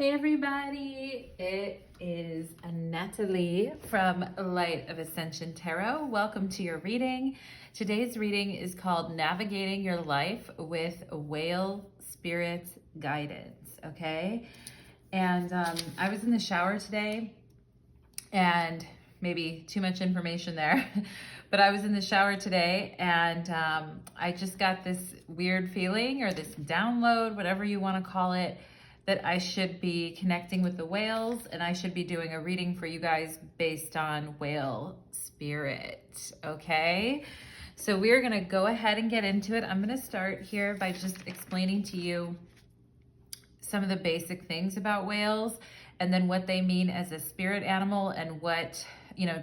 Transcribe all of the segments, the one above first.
Hey everybody, it is Natalie from Light of Ascension Tarot. Welcome to your reading. Today's reading is called Navigating Your Life with Whale Spirit Guidance, okay? And I was in the shower today, and maybe too much information there, but I was in the shower today and I just got this weird feeling, or this download, whatever you want to call it, that I should be connecting with the whales and I should be doing a reading for you guys based on whale spirit, okay? So we're gonna go ahead and get into it. I'm gonna start here by just explaining to you some of the basic things about whales and then what they mean as a spirit animal and what,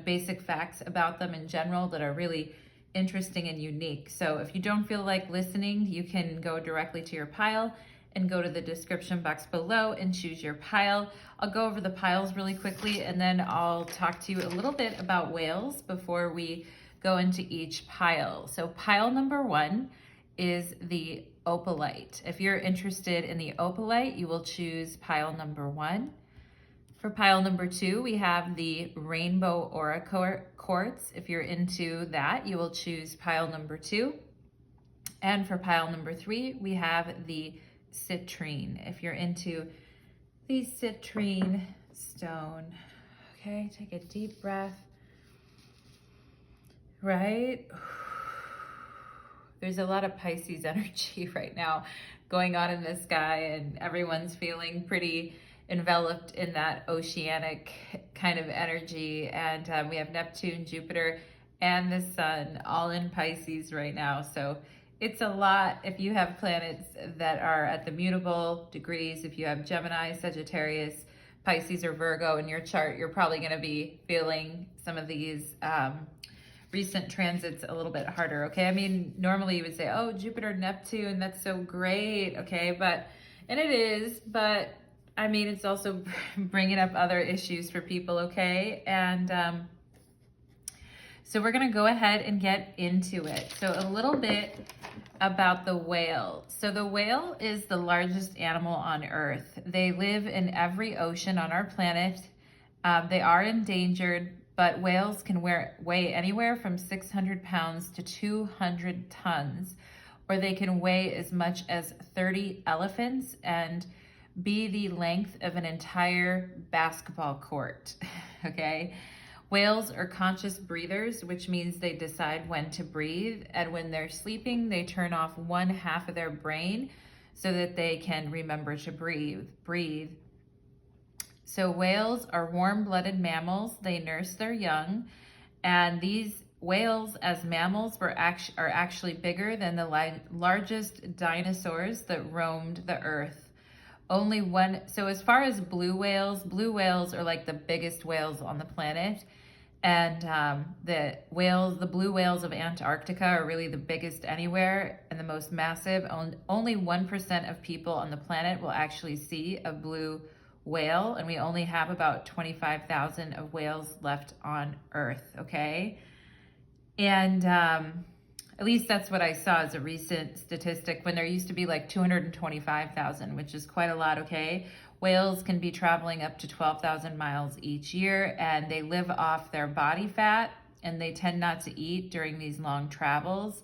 basic facts about them in general that are really interesting and unique. So if you don't feel like listening, you can go directly to your pile and go to the description box below and choose your pile. I'll go over the piles really quickly and then I'll talk to you a little bit about whales before we go into each pile. So pile number 1 is the Opalite. If you're interested in the Opalite, you will choose pile number 1. For pile number 2, we have the Rainbow Aura Quartz. If you're into that, you will choose pile number 2. And for pile number 3, we have the Citrine. If you're into the Citrine stone, okay, take a deep breath, right? There's a lot of Pisces energy right now going on in the sky, and everyone's feeling pretty enveloped in that oceanic kind of energy. And we have Neptune, Jupiter, and the Sun all in Pisces right now. So it's a lot. If you have planets that are at the mutable degrees, if you have Gemini, Sagittarius, Pisces, or Virgo in your chart, you're probably going to be feeling some of these recent transits a little bit harder, okay? I mean, normally you would say, oh, Jupiter, Neptune, that's so great, okay? And it is, but I mean, it's also bringing up other issues for people, okay? And so we're gonna go ahead and get into it. So a little bit about the whale. So the whale is the largest animal on Earth. They live in every ocean on our planet. They are endangered, but whales can weigh anywhere from 600 pounds to 200 tons, or they can weigh as much as 30 elephants and be the length of an entire basketball court, okay? Whales are conscious breathers, which means they decide when to breathe. And when they're sleeping, they turn off one half of their brain so that they can remember to breathe. So whales are warm-blooded mammals. They nurse their young. And these whales as mammals are actually bigger than the largest dinosaurs that roamed the earth. So as far as blue whales are like the biggest whales on the planet. And the blue whales of Antarctica are really the biggest anywhere and the most massive. Only 1% of people on the planet will actually see a blue whale, and we only have about 25,000 of whales left on Earth, okay? And at least that's what I saw as a recent statistic, when there used to be like 225,000, which is quite a lot, okay? Whales can be traveling up to 12,000 miles each year, and they live off their body fat, and they tend not to eat during these long travels.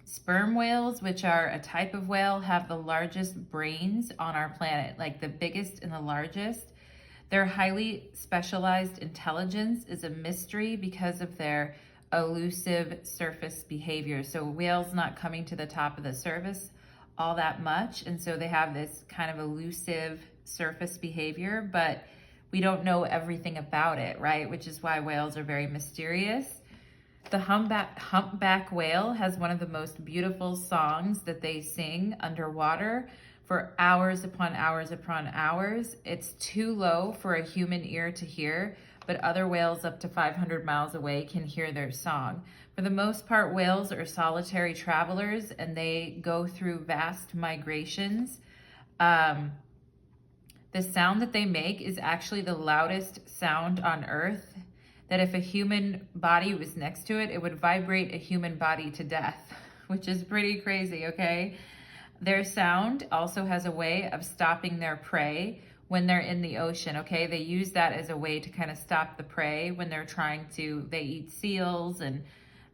Sperm whales, which are a type of whale, have the largest brains on our planet, like the biggest and the largest. Their highly specialized intelligence is a mystery because of their elusive surface behavior. So whales not coming to the top of the surface all that much, and so they have this kind of elusive surface behavior, but we don't know everything about it, right? Which is why whales are very mysterious. The humpback whale has one of the most beautiful songs that they sing underwater for hours upon hours upon hours. It's too low for a human ear to hear, but other whales up to 500 miles away can hear their song. For the most part, whales are solitary travelers, and they go through vast migrations. The sound that they make is actually the loudest sound on Earth, that if a human body was next to it, it would vibrate a human body to death, which is pretty crazy, okay? Their sound also has a way of stopping their prey when they're in the ocean, okay? They use that as a way to kind of stop the prey when they're trying to, they eat seals and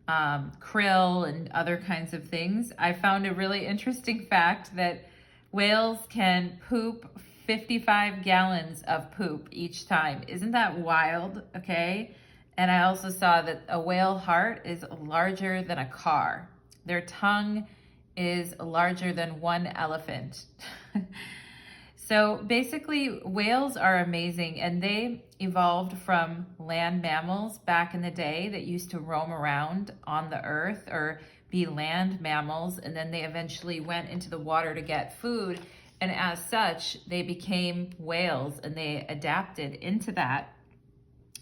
krill and other kinds of things. I found a really interesting fact that whales can poop 55 gallons of poop each time. Isn't that wild? Okay. And I also saw that a whale heart is larger than a car. Their tongue is larger than one elephant. So basically, whales are amazing, and they evolved from land mammals back in the day that used to roam around on the earth or be land mammals, and then they eventually went into the water to get food, and as such, they became whales, and they adapted into that.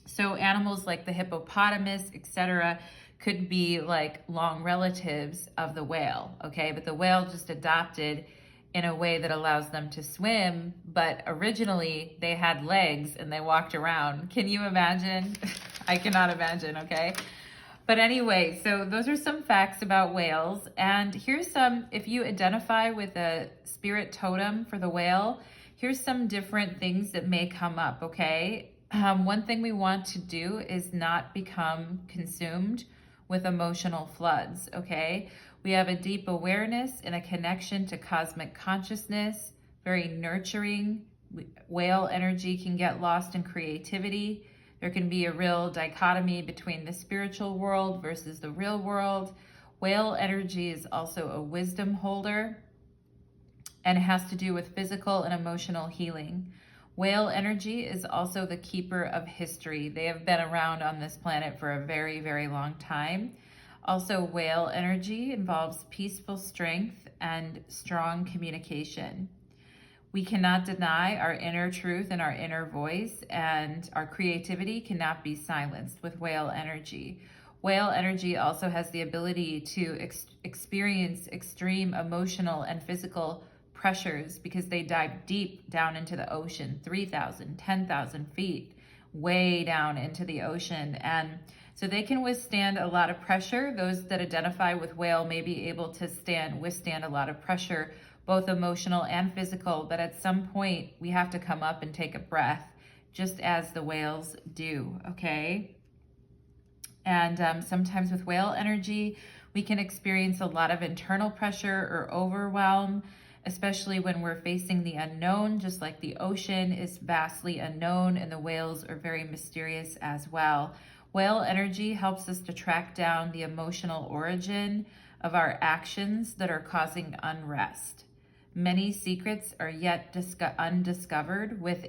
So animals like the hippopotamus, etc., could be like long relatives of the whale, okay? But the whale just adopted in a way that allows them to swim, but originally they had legs and they walked around. Can you imagine? I cannot imagine, okay? But anyway, so those are some facts about whales. And here's some, if you identify with a spirit totem for the whale, here's some different things that may come up, okay? One thing we want to do is not become consumed with emotional floods, okay? We have a deep awareness and a connection to cosmic consciousness, very nurturing. Whale energy can get lost in creativity. There can be a real dichotomy between the spiritual world versus the real world. Whale energy is also a wisdom holder, and it has to do with physical and emotional healing. Whale energy is also the keeper of history. They have been around on this planet for a very, very long time. Also, whale energy involves peaceful strength and strong communication. We cannot deny our inner truth and our inner voice, and our creativity cannot be silenced with whale energy. Whale energy also has the ability to experience extreme emotional and physical pressures because they dive deep down into the ocean, 3,000, 10,000 feet, way down into the ocean. And so they can withstand a lot of pressure. Those that identify with whale may be able to withstand a lot of pressure, both emotional and physical, but at some point we have to come up and take a breath, just as the whales do, okay? And sometimes with whale energy, we can experience a lot of internal pressure or overwhelm, especially when we're facing the unknown, just like the ocean is vastly unknown and the whales are very mysterious as well. Whale energy helps us to track down the emotional origin of our actions that are causing unrest. Many secrets are yet undiscovered with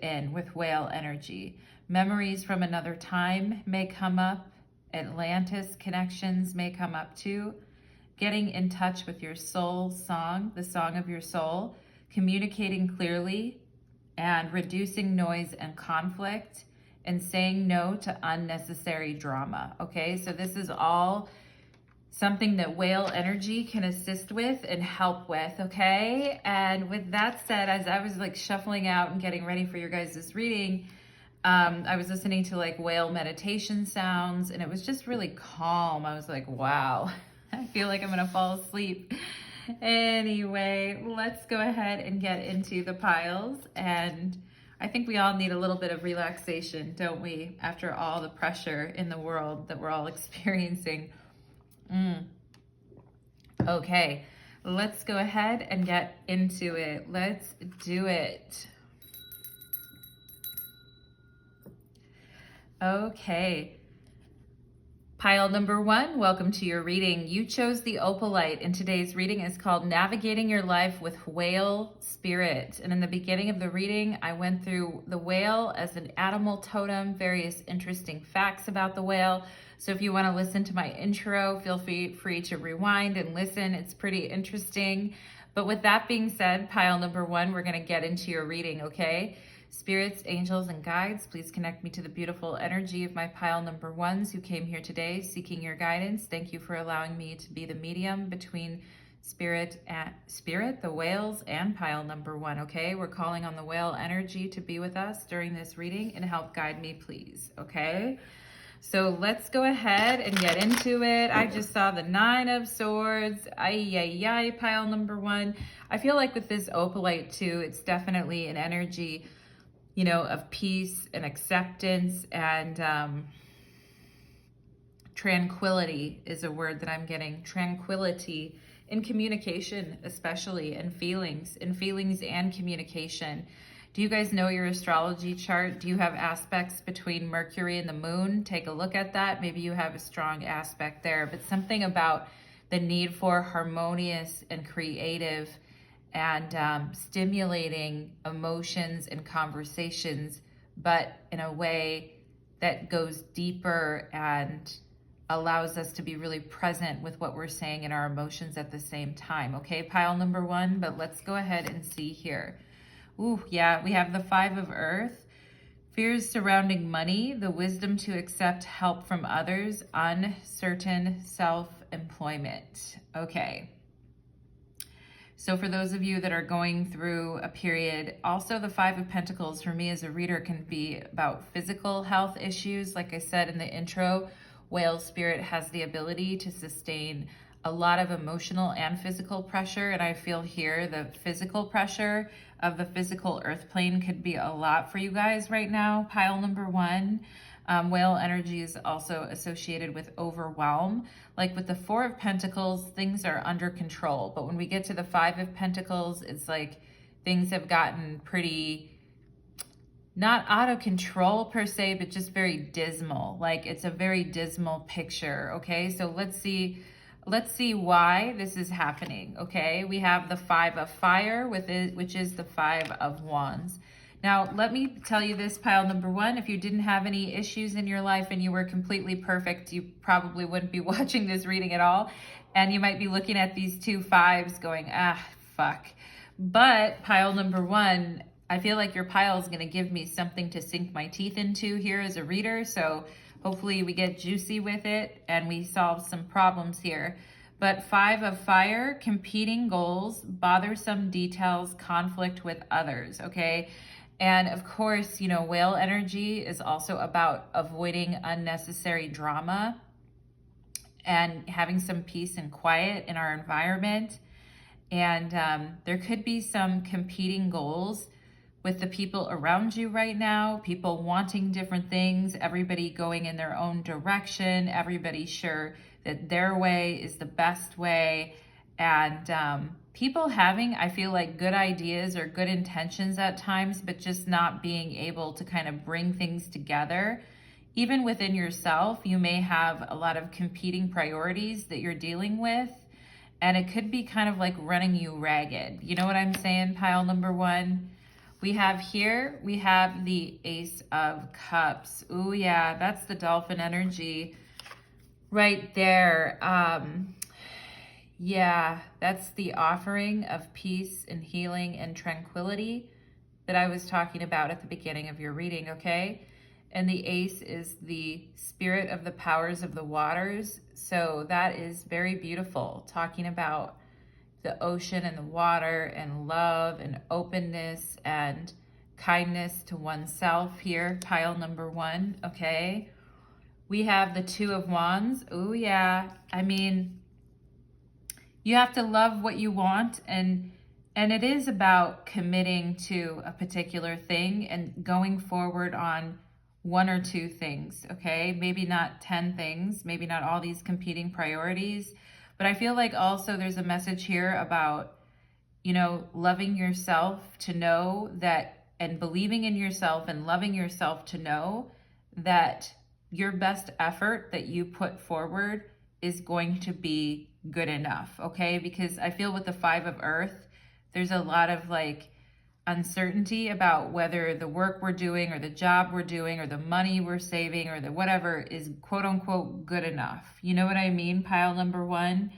whale energy. Memories from another time may come up. Atlantis connections may come up too. Getting in touch with your soul song, the song of your soul, communicating clearly and reducing noise and conflict, and saying no to unnecessary drama, okay? So this is all something that whale energy can assist with and help with, okay? And with that said, as I was like shuffling out and getting ready for your guys' reading, I was listening to like whale meditation sounds, and it was just really calm. I was like, wow, I feel like I'm gonna fall asleep. Anyway, let's go ahead and get into the piles. And I think we all need a little bit of relaxation, don't we? After all the pressure in the world that we're all experiencing. Okay, let's go ahead and get into it. Let's do it. Okay. Pile number 1, welcome to your reading. You chose the Opalite, and today's reading is called Navigating Your Life with Whale Spirit. And in the beginning of the reading, I went through the whale as an animal totem, various interesting facts about the whale. So if you want to listen to my intro, feel free to rewind and listen. It's pretty interesting. But with that being said, pile number 1, we're going to get into your reading, okay? Spirits, angels, and guides, please connect me to the beautiful energy of my pile number 1s who came here today seeking your guidance. Thank you for allowing me to be the medium between spirit, the whales, and pile number 1, okay? We're calling on the whale energy to be with us during this reading and help guide me, please, okay? So let's go ahead and get into it. I just saw the 9 of Swords. Ay, pile number 1. I feel like with this Opalite too, it's definitely an energy, you know, of peace and acceptance, and tranquility is a word that I'm getting. Tranquility in communication, especially, and feelings and communication. Do you guys know your astrology chart? Do you have aspects between Mercury and the moon? Take a look at that. Maybe you have a strong aspect there, but something about the need for harmonious and creative and stimulating emotions and conversations, but in a way that goes deeper and allows us to be really present with what we're saying and our emotions at the same time. Okay, pile number 1, but let's go ahead and see here. Ooh, yeah, we have the 5 of Earth. Fears surrounding money, the wisdom to accept help from others, uncertain self-employment. Okay. So for those of you that are going through a period, also the 5 of Pentacles for me as a reader can be about physical health issues. Like I said in the intro, Whale Spirit has the ability to sustain a lot of emotional and physical pressure. And I feel here the physical pressure of the physical earth plane could be a lot for you guys right now. Pile number 1. Whale energy is also associated with overwhelm. Like with the 4 of Pentacles, things are under control. But when we get to the 5 of Pentacles, it's like things have gotten pretty, not out of control per se, but just very dismal. Like it's a very dismal picture, okay? So let's see why this is happening, okay? We have the 5 of Fire, which is the 5 of Wands. Now, let me tell you this, pile number 1, if you didn't have any issues in your life and you were completely perfect, you probably wouldn't be watching this reading at all. And you might be looking at these 2 5s going, fuck. But pile number 1, I feel like your pile is going to give me something to sink my teeth into here as a reader. So hopefully we get juicy with it and we solve some problems here. But 5 of Fire, competing goals, bothersome details, conflict with others, okay? And of course, you know, whale energy is also about avoiding unnecessary drama and having some peace and quiet in our environment. And there could be some competing goals with the people around you right now, people wanting different things, everybody going in their own direction, everybody sure that their way is the best way, and people having, I feel like, good ideas or good intentions at times, but just not being able to kind of bring things together. Even within yourself, you may have a lot of competing priorities that you're dealing with, and it could be kind of like running you ragged. You know what I'm saying, pile number 1? We have here, we have the Ace of Cups. Ooh, yeah, that's the dolphin energy right there. Yeah, that's the offering of peace and healing and tranquility that I was talking about at the beginning of your reading, okay? And the Ace is the spirit of the powers of the waters. So that is very beautiful, talking about the ocean and the water and love and openness and kindness to oneself here, pile number 1, okay? We have the 2 of Wands. Oh yeah, I mean, you have to love what you want, and it is about committing to a particular thing and going forward on 1 or 2 things, okay? Maybe not 10 things, maybe not all these competing priorities. But I feel like also there's a message here about, you know, loving yourself to know that, and believing in yourself and loving yourself to know that your best effort that you put forward is going to be good enough, okay? Because I feel with the 5 of Earth, there's a lot of like uncertainty about whether the work we're doing or the job we're doing or the money we're saving or the whatever is quote unquote good enough. You know what I mean, pile number 1?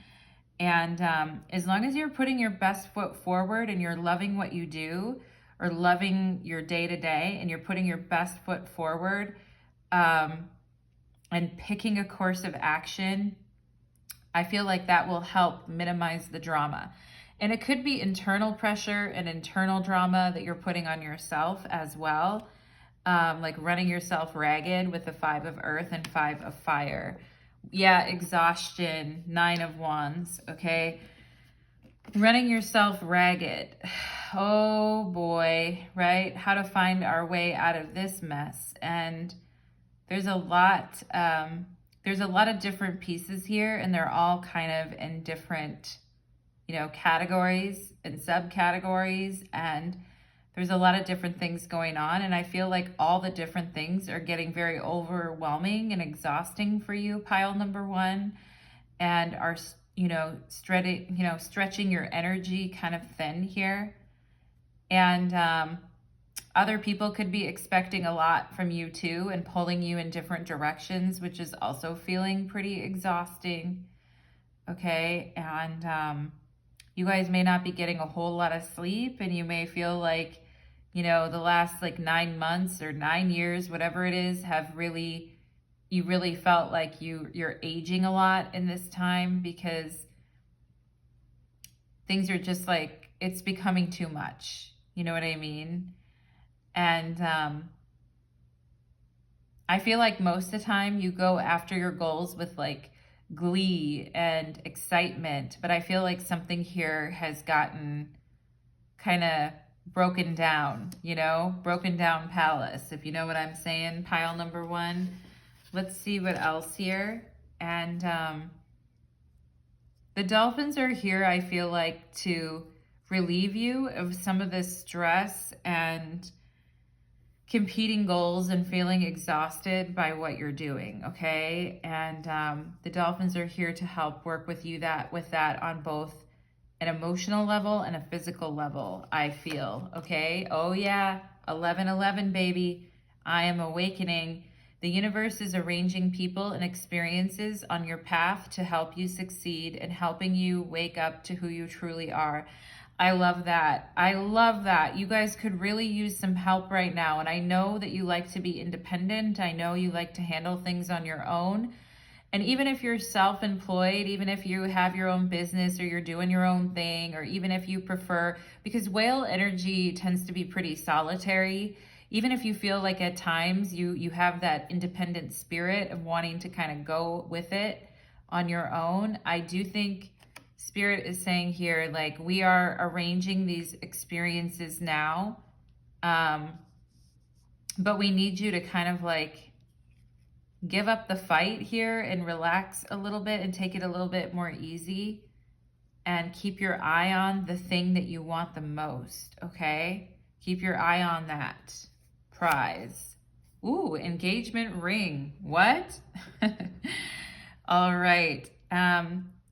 And as long as you're putting your best foot forward and you're loving what you do or loving your day to day and you're putting your best foot forward and picking a course of action, I feel like that will help minimize the drama. And it could be internal pressure and internal drama that you're putting on yourself as well. like running yourself ragged with the 5 of earth and 5 of fire. Yeah, exhaustion, 9 of wands, okay? Running yourself ragged. Oh boy, right? How to find our way out of this mess. And there's a lot of different pieces here, and they're all kind of in different, you know, categories and subcategories, and there's a lot of different things going on, and I feel like all the different things are getting very overwhelming and exhausting for you, pile number 1, and are, you know, stretching your energy kind of thin here. And other people could be expecting a lot from you too and pulling you in different directions, which is also feeling pretty exhausting. Okay, and you guys may not be getting a whole lot of sleep, and you may feel like, you know, the last like 9 months or 9 years, whatever it is, you really felt like you're aging a lot in this time, because things are just like, it's becoming too much. You know what I mean? And I feel like most of the time you go after your goals with like glee and excitement, but I feel like something here has gotten kind of broken down, you know, broken down palace, if you know what I'm saying, pile number 1. Let's see what else here. And the dolphins are here, I feel like, to relieve you of some of this stress and competing goals and feeling exhausted by what you're doing, okay? And the dolphins are here to help work with you with that on both an emotional level and a physical level, I feel, okay? Oh yeah, 1111, baby. I am awakening. The universe is arranging people and experiences on your path to help you succeed and helping you wake up to who you truly are. I love that. I love that. You guys could really use some help right now. And I know that you like to be independent. I know you like to handle things on your own. And even if you're self-employed, even if you have your own business or you're doing your own thing, or even if you prefer, because whale energy tends to be pretty solitary, even if you feel like at times you have that independent spirit of wanting to kind of go with it on your own, I do think Spirit is saying here, like, we are arranging these experiences now, but we need you to kind of like give up the fight here and relax a little bit and take it a little bit more easy and keep your eye on the thing that you want the most, okay? Keep your eye on that prize. Ooh, engagement ring. What? All right.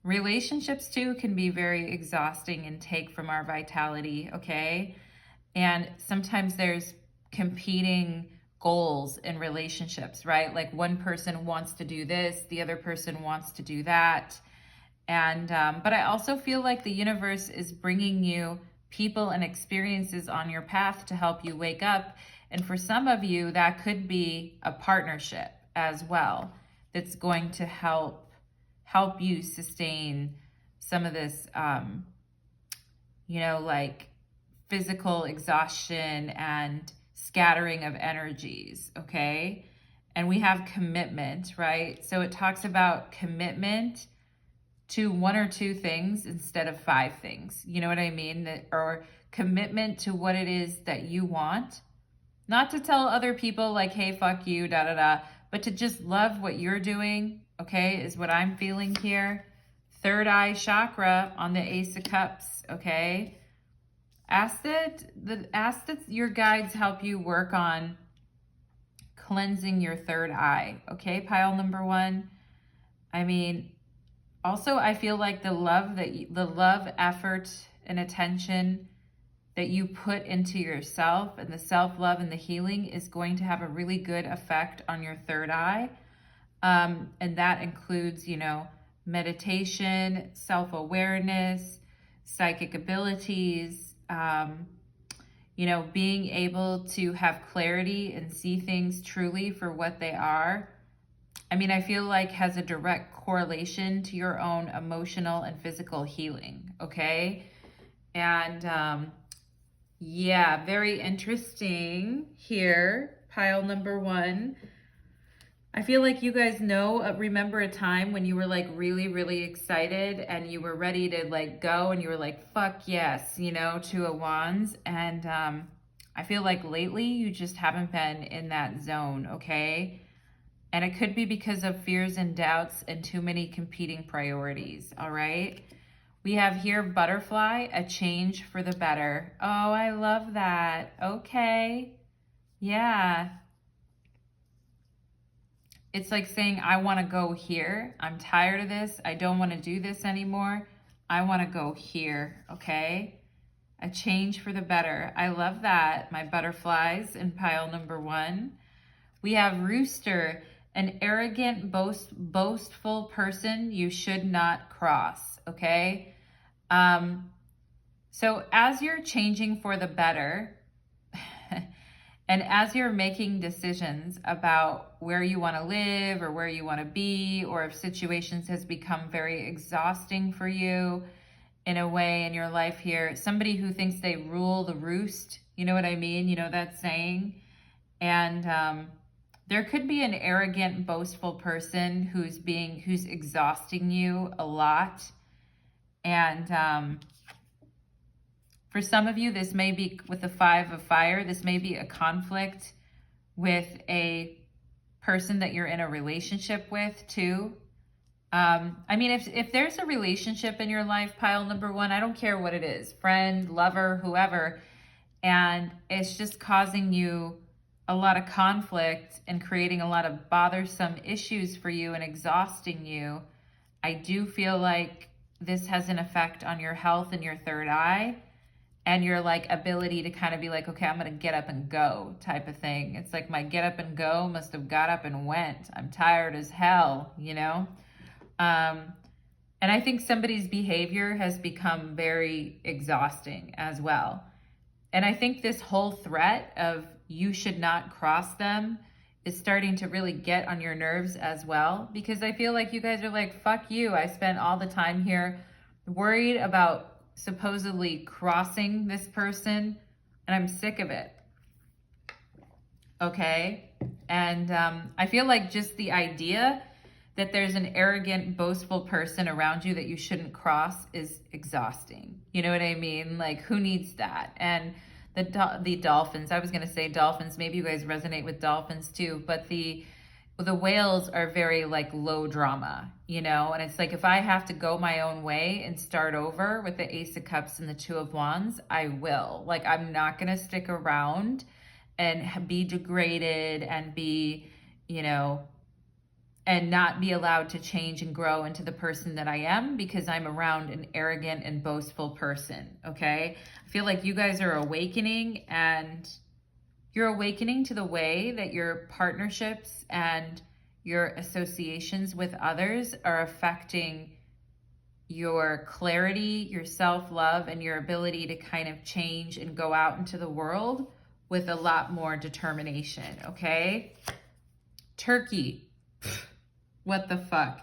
Relationships too can be very exhausting and take from our vitality, okay? And sometimes there's competing goals in relationships, right? Like one person wants to do this, the other person wants to do that. And but I also feel like the universe is bringing you people and experiences on your path to help you wake up. And for some of you, that could be a partnership as well that's going to help you sustain some of this, you know, like physical exhaustion and scattering of energies, okay? And we have commitment, right? So it talks about commitment to 1 or 2 things instead of 5 things. You know what I mean? Or commitment to what it is that you want. Not to tell other people like, hey, fuck you, da da da, but to just love what you're doing, okay, is what I'm feeling here. Third eye chakra on the Ace of Cups, okay? Ask that your guides help you work on cleansing your third eye, okay, pile number 1. I mean, also I feel like the love, effort, and attention that you put into yourself and the self-love and the healing is going to have a really good effect on your third eye. And that includes, you know, meditation, self-awareness, psychic abilities, you know, being able to have clarity and see things truly for what they are. I mean, I feel like has a direct correlation to your own emotional and physical healing, okay? And yeah, very interesting here. pile number 1. I feel like you guys know, remember a time when you were like really, really excited and you were ready to like go and you were like, fuck yes, you know, 2 of Wands. And I feel like lately you just haven't been in that zone, okay? And it could be because of fears and doubts and too many competing priorities, all right? We have here butterfly, a change for the better. Oh, I love that. Okay. Yeah. It's like saying, I want to go here. I'm tired of this. I don't want to do this anymore. I want to go here, okay? A change for the better. I love that, my butterflies in pile number 1. We have rooster, an arrogant, boastful person you should not cross, okay? So as you're changing for the better, and as you're making decisions about where you want to live or where you want to be, or if situations has become very exhausting for you in a way in your life here, somebody who thinks they rule the roost, you know what I mean? You know that saying? And there could be an arrogant, boastful person who's exhausting you a lot. And for some of you, this may be with the 5 of fire. This may be a conflict with a person that you're in a relationship with too. I mean, if there's a relationship in your life, pile number 1, I don't care what it is, friend, lover, whoever, and it's just causing you a lot of conflict and creating a lot of bothersome issues for you and exhausting you. I do feel like this has an effect on your health and your third eye and your like ability to kind of be like, okay, I'm going to get up and go type of thing. It's like my get up and go must have got up and went. I'm tired as hell, you know? And I think somebody's behavior has become very exhausting as well. And I think this whole threat of you should not cross them is starting to really get on your nerves as well, because I feel like you guys are like, fuck you. I spent all the time here worried about supposedly crossing this person, and I'm sick of it. Okay? And I feel like just the idea that there's an arrogant, boastful person around you that you shouldn't cross is exhausting. You know what I mean? Like, who needs that? And the dolphins, I was going to say dolphins, maybe you guys resonate with dolphins too, but the whales are very like low drama, you know? And it's like, if I have to go my own way and start over with the Ace of Cups and the 2 of Wands, I will. Like, I'm not going to stick around and be degraded and be, you know, and not be allowed to change and grow into the person that I am because I'm around an arrogant and boastful person, okay? I feel like you guys are awakening, and you're awakening to the way that your partnerships and your associations with others are affecting your clarity, your self-love, and your ability to kind of change and go out into the world with a lot more determination, okay? Turkey. What the fuck?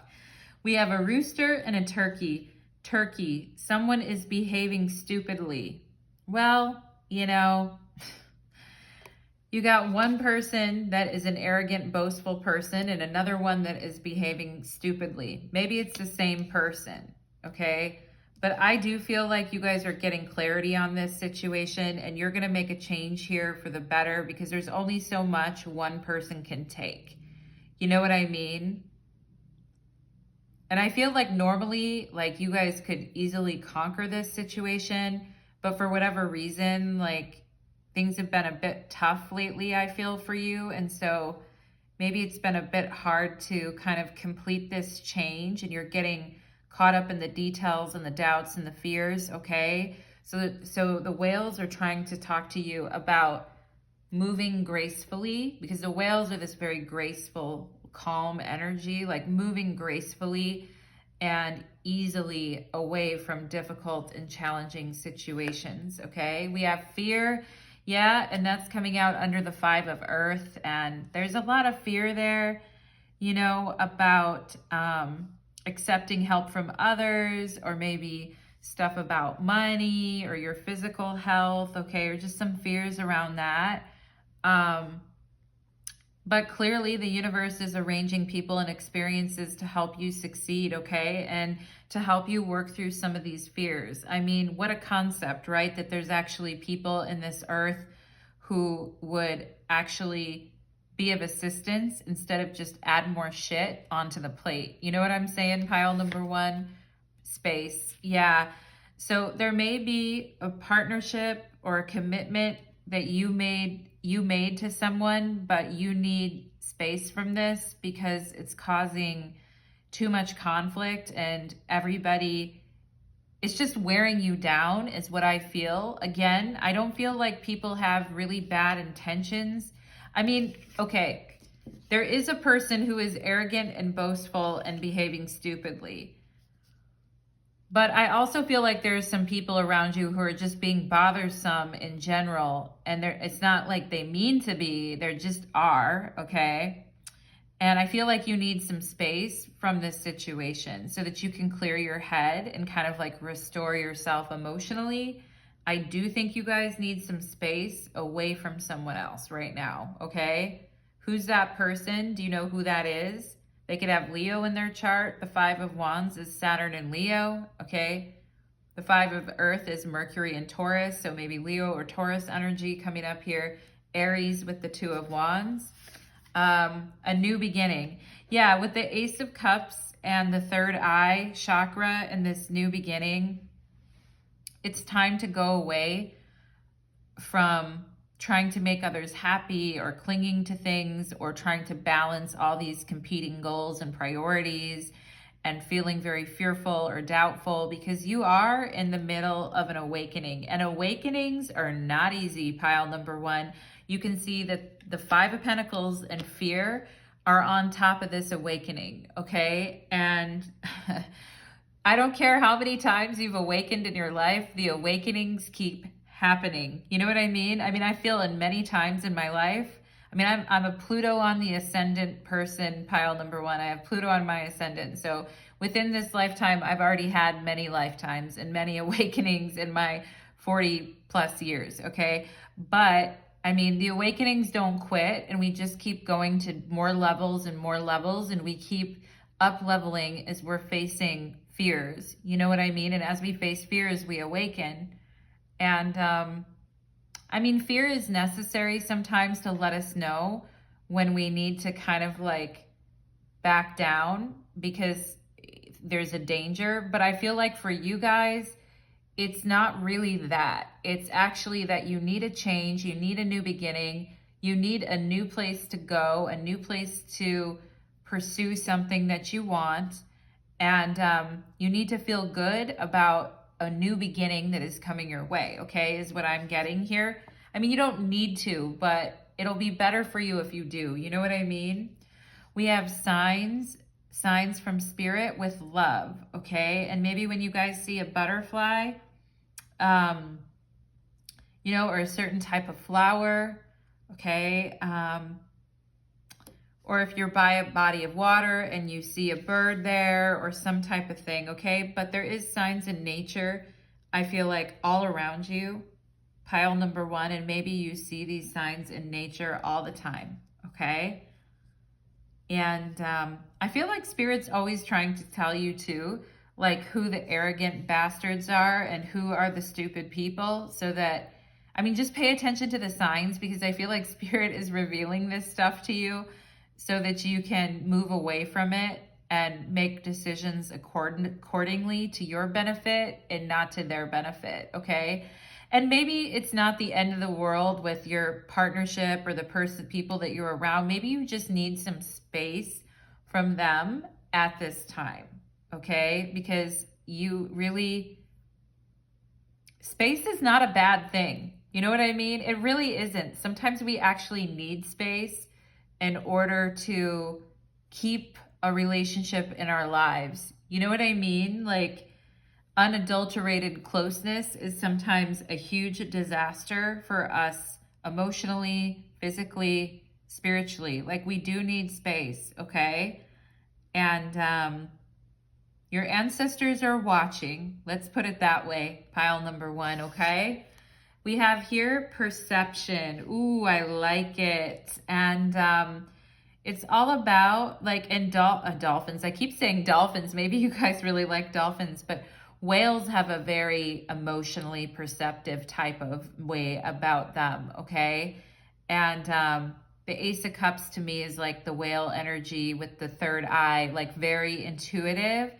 We have a rooster and a turkey. Turkey. Someone is behaving stupidly. Well, you know, you got one person that is an arrogant, boastful person and another one that is behaving stupidly. Maybe it's the same person, okay? But I do feel like you guys are getting clarity on this situation, and you're going to make a change here for the better, because there's only so much one person can take. You know what I mean? And I feel like normally, like, you guys could easily conquer this situation, but for whatever reason, like, things have been a bit tough lately, I feel, for you. And so maybe it's been a bit hard to kind of complete this change, and you're getting caught up in the details and the doubts and the fears, okay? So the whales are trying to talk to you about moving gracefully, because the whales are this very graceful, calm energy, like moving gracefully and easily away from difficult and challenging situations, okay? We have fear, yeah, and that's coming out under the 5 of Earth, and there's a lot of fear there, you know, about accepting help from others, or maybe stuff about money or your physical health, okay, or just some fears around that. But clearly the universe is arranging people and experiences to help you succeed, okay? And to help you work through some of these fears. I mean, what a concept, right? That there's actually people in this earth who would actually be of assistance instead of just add more shit onto the plate. You know what I'm saying, pile number one? Space. Yeah. So there may be a partnership or a commitment that you made to someone, but you need space from this because it's causing too much conflict and everybody, it's just wearing you down is what I feel. Again, I don't feel like people have really bad intentions. I mean, okay, there is a person who is arrogant and boastful and behaving stupidly. But I also feel like there's some people around you who are just being bothersome in general. And it's not like they mean to be, they just are, okay? And I feel like you need some space from this situation so that you can clear your head and kind of like restore yourself emotionally. I do think you guys need some space away from someone else right now, okay? Who's that person? Do you know who that is? They could have Leo in their chart. The 5 of Wands is Saturn and Leo, okay? The 5 of Earth is Mercury and Taurus, so maybe Leo or Taurus energy coming up here. Aries with the 2 of Wands. A new beginning. Yeah, with the Ace of Cups and the third eye chakra and this new beginning, it's time to go away from trying to make others happy or clinging to things or trying to balance all these competing goals and priorities and feeling very fearful or doubtful, because you are in the middle of an awakening, and awakenings are not easy, pile number one. You can see that the 5 of Pentacles and fear are on top of this awakening, okay? And I don't care how many times you've awakened in your life, the awakenings keep happening. You know what I mean? I mean, I feel in many times in my life, I mean, I'm a Pluto on the ascendant person, pile number one. I have Pluto on my ascendant. So within this lifetime, I've already had many lifetimes and many awakenings in my 40 plus years, okay? But I mean, the awakenings don't quit, and we just keep going to more levels and more levels, and we keep up leveling as we're facing fears. You know what I mean? And as we face fears, we awaken. And I mean, fear is necessary sometimes to let us know when we need to kind of like back down because there's a danger. But I feel like for you guys, it's not really that. It's actually that you need a change, you need a new beginning, you need a new place to go, a new place to pursue something that you want. And you need to feel good about a new beginning that is coming your way, okay, is what I'm getting here. I mean, you don't need to, but it'll be better for you if you do. You know what I mean? We have signs from spirit with love, okay? And maybe when you guys see a butterfly, you know, or a certain type of flower, okay? Or if you're by a body of water and you see a bird there or some type of thing, okay? But there is signs in nature, I feel like, all around you, pile number one, and maybe you see these signs in nature all the time, okay? And I feel like Spirit's always trying to tell you too, like who the arrogant bastards are and who are the stupid people, so that, I mean, just pay attention to the signs, because I feel like Spirit is revealing this stuff to you so that you can move away from it and make decisions accordingly to your benefit and not to their benefit, okay? And maybe it's not the end of the world with your partnership or the people that you're around. Maybe you just need some space from them at this time, okay? Because you really, space is not a bad thing. You know what I mean? It really isn't. Sometimes we actually need space in order to keep a relationship in our lives. You know what I mean? Like, unadulterated closeness is sometimes a huge disaster for us emotionally, physically, spiritually. Like, we do need space, okay? And your ancestors are watching. Let's put it that way, pile number one, okay? We have here perception. Ooh, I like it. And It's all about like, and dolphins, I keep saying dolphins, maybe you guys really like dolphins, but whales have a very emotionally perceptive type of way about them, okay? And the Ace of Cups to me is like the whale energy with the third eye, like very intuitive.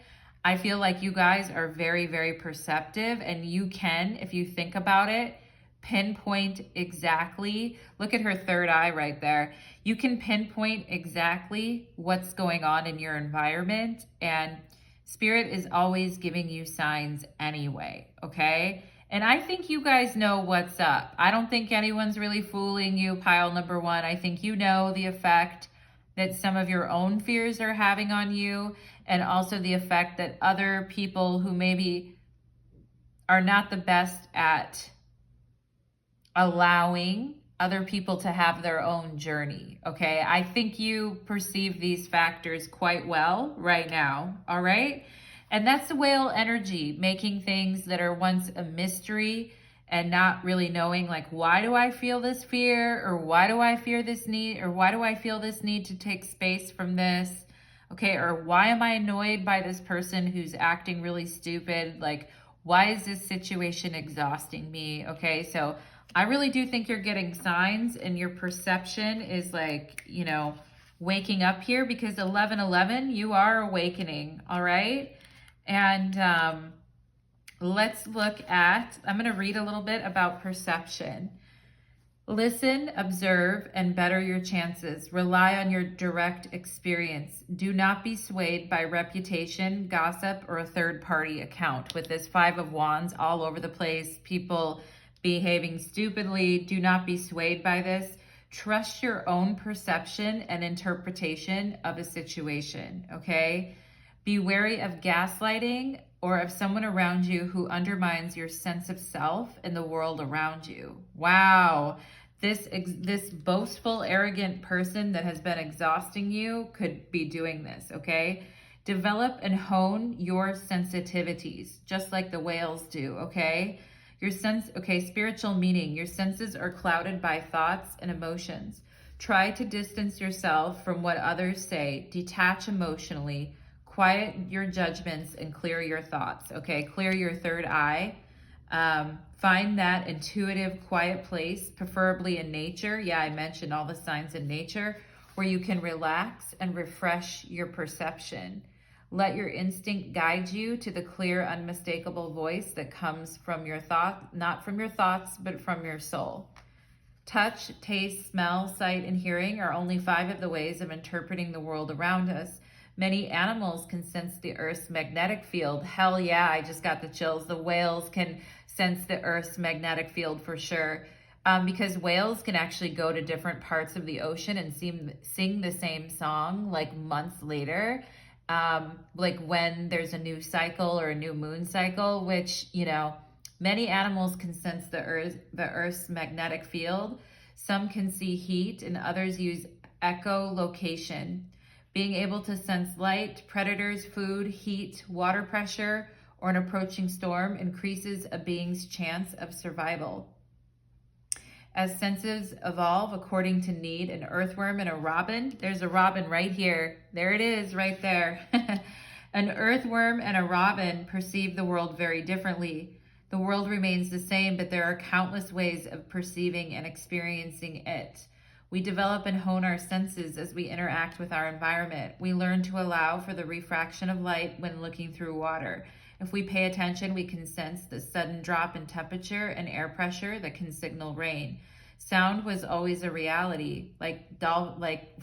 I feel like you guys are very, very perceptive, and you can, if you think about it, pinpoint exactly, look at her third eye right there. You can pinpoint exactly what's going on in your environment, and Spirit is always giving you signs anyway, okay? And I think you guys know what's up. I don't think anyone's really fooling you, pile number one. I think you know the effect that some of your own fears are having on you, and also the effect that other people who maybe are not the best at allowing other people to have their own journey, okay? I think you perceive these factors quite well right now, all right? And that's the whale energy, making things that are once a mystery and not really knowing, like, why do I feel this fear? Or why do I fear this need? Or why do I feel this need to take space from this? Okay, or why am I annoyed by this person who's acting really stupid? Like, why is this situation exhausting me? Okay, so I really do think you're getting signs, and your perception is like, you know, waking up here, because 11:11, you are awakening, all right? And let's look at, I'm going to read a little bit about perception. Listen, observe, and better your chances. Rely on your direct experience. Do not be swayed by reputation, gossip, or a third-party account. With this Five of Wands all over the place, people behaving stupidly, do not be swayed by this. Trust your own perception and interpretation of a situation, okay? Be wary of gaslighting or of someone around you who undermines your sense of self and the world around you. Wow. This boastful, arrogant person that has been exhausting you could be doing this, okay? Develop and hone your sensitivities, just like the whales do, okay? Spiritual meaning. Your senses are clouded by thoughts and emotions. Try to distance yourself from what others say. Detach emotionally. Quiet your judgments and clear your thoughts, okay? Clear your third eye. Find that intuitive, quiet place, preferably in nature. Yeah, I mentioned all the signs in nature, where you can relax and refresh your perception. Let your instinct guide you to the clear, unmistakable voice that comes from your thought, not from your thoughts, but from your soul. Touch, taste, smell, sight, and hearing are only 5 of the ways of interpreting the world around us. Many animals can sense the Earth's magnetic field. Hell yeah, I just got the chills. The whales can sense the Earth's magnetic field for sure. Because whales can actually go to different parts of the ocean and sing the same song like months later. Like when there's a new cycle or a new moon cycle, which, you know, many animals can sense the Earth's magnetic field. Some can see heat, and others use echolocation. Being able to sense light, predators, food, heat, water pressure, or an approaching storm increases a being's chance of survival. As senses evolve according to need, an earthworm and a robin, there's a robin right here. There it is right there. An earthworm and a robin perceive the world very differently. The world remains the same, but there are countless ways of perceiving and experiencing it. We develop and hone our senses as we interact with our environment. We learn to allow for the refraction of light when looking through water. If we pay attention, we can sense the sudden drop in temperature and air pressure that can signal rain. Sound was always a reality, like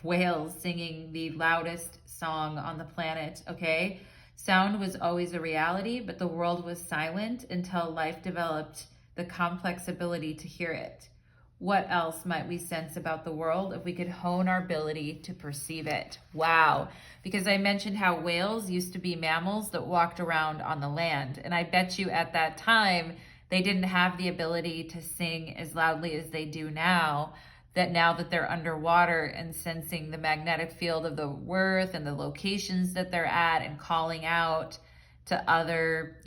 whales singing the loudest song on the planet, okay? Sound was always a reality, but the world was silent until life developed the complex ability to hear it. What else might we sense about the world if we could hone our ability to perceive it? Wow. Because I mentioned how whales used to be mammals that walked around on the land. And I bet you at that time, they didn't have the ability to sing as loudly as they do now that they're underwater and sensing the magnetic field of the earth and the locations that they're at and calling out to other,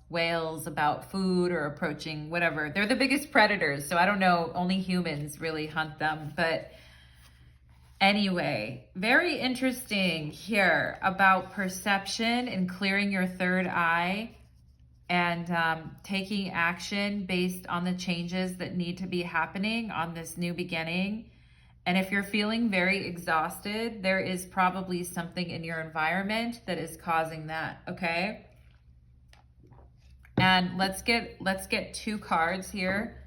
whales about food or approaching whatever. They're the biggest predators, so I don't know, only humans really hunt them. But Anyway, very interesting here about perception and clearing your third eye and taking action based on the changes that need to be happening on this new beginning. And if you're feeling very exhausted, there is probably something in your environment that is causing that, okay? And let's get 2 cards here.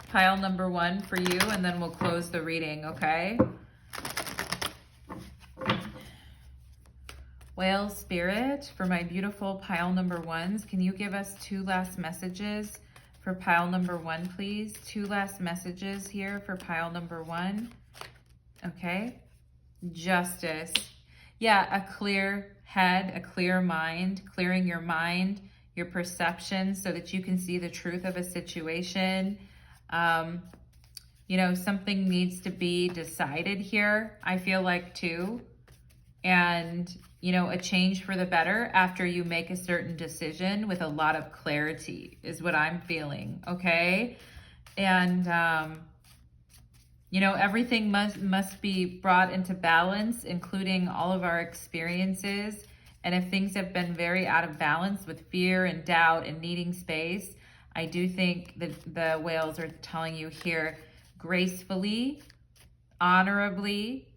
Pile number 1 for you, and then we'll close the reading, okay? Whale Spirit, for my beautiful pile number 1s, can you give us 2 last messages for pile number 1, please? 2 last messages here for pile number 1. Okay. Justice. Yeah, a clear head, a clear mind, clearing your mind, your perception so that you can see the truth of a situation. You know, something needs to be decided here, I feel like, too. And, you know, a change for the better after you make a certain decision with a lot of clarity is what I'm feeling, okay? And, you know, everything must be brought into balance, including all of our experiences. And if things have been very out of balance with fear and doubt and needing space, I do think that the whales are telling you here, gracefully, honorably,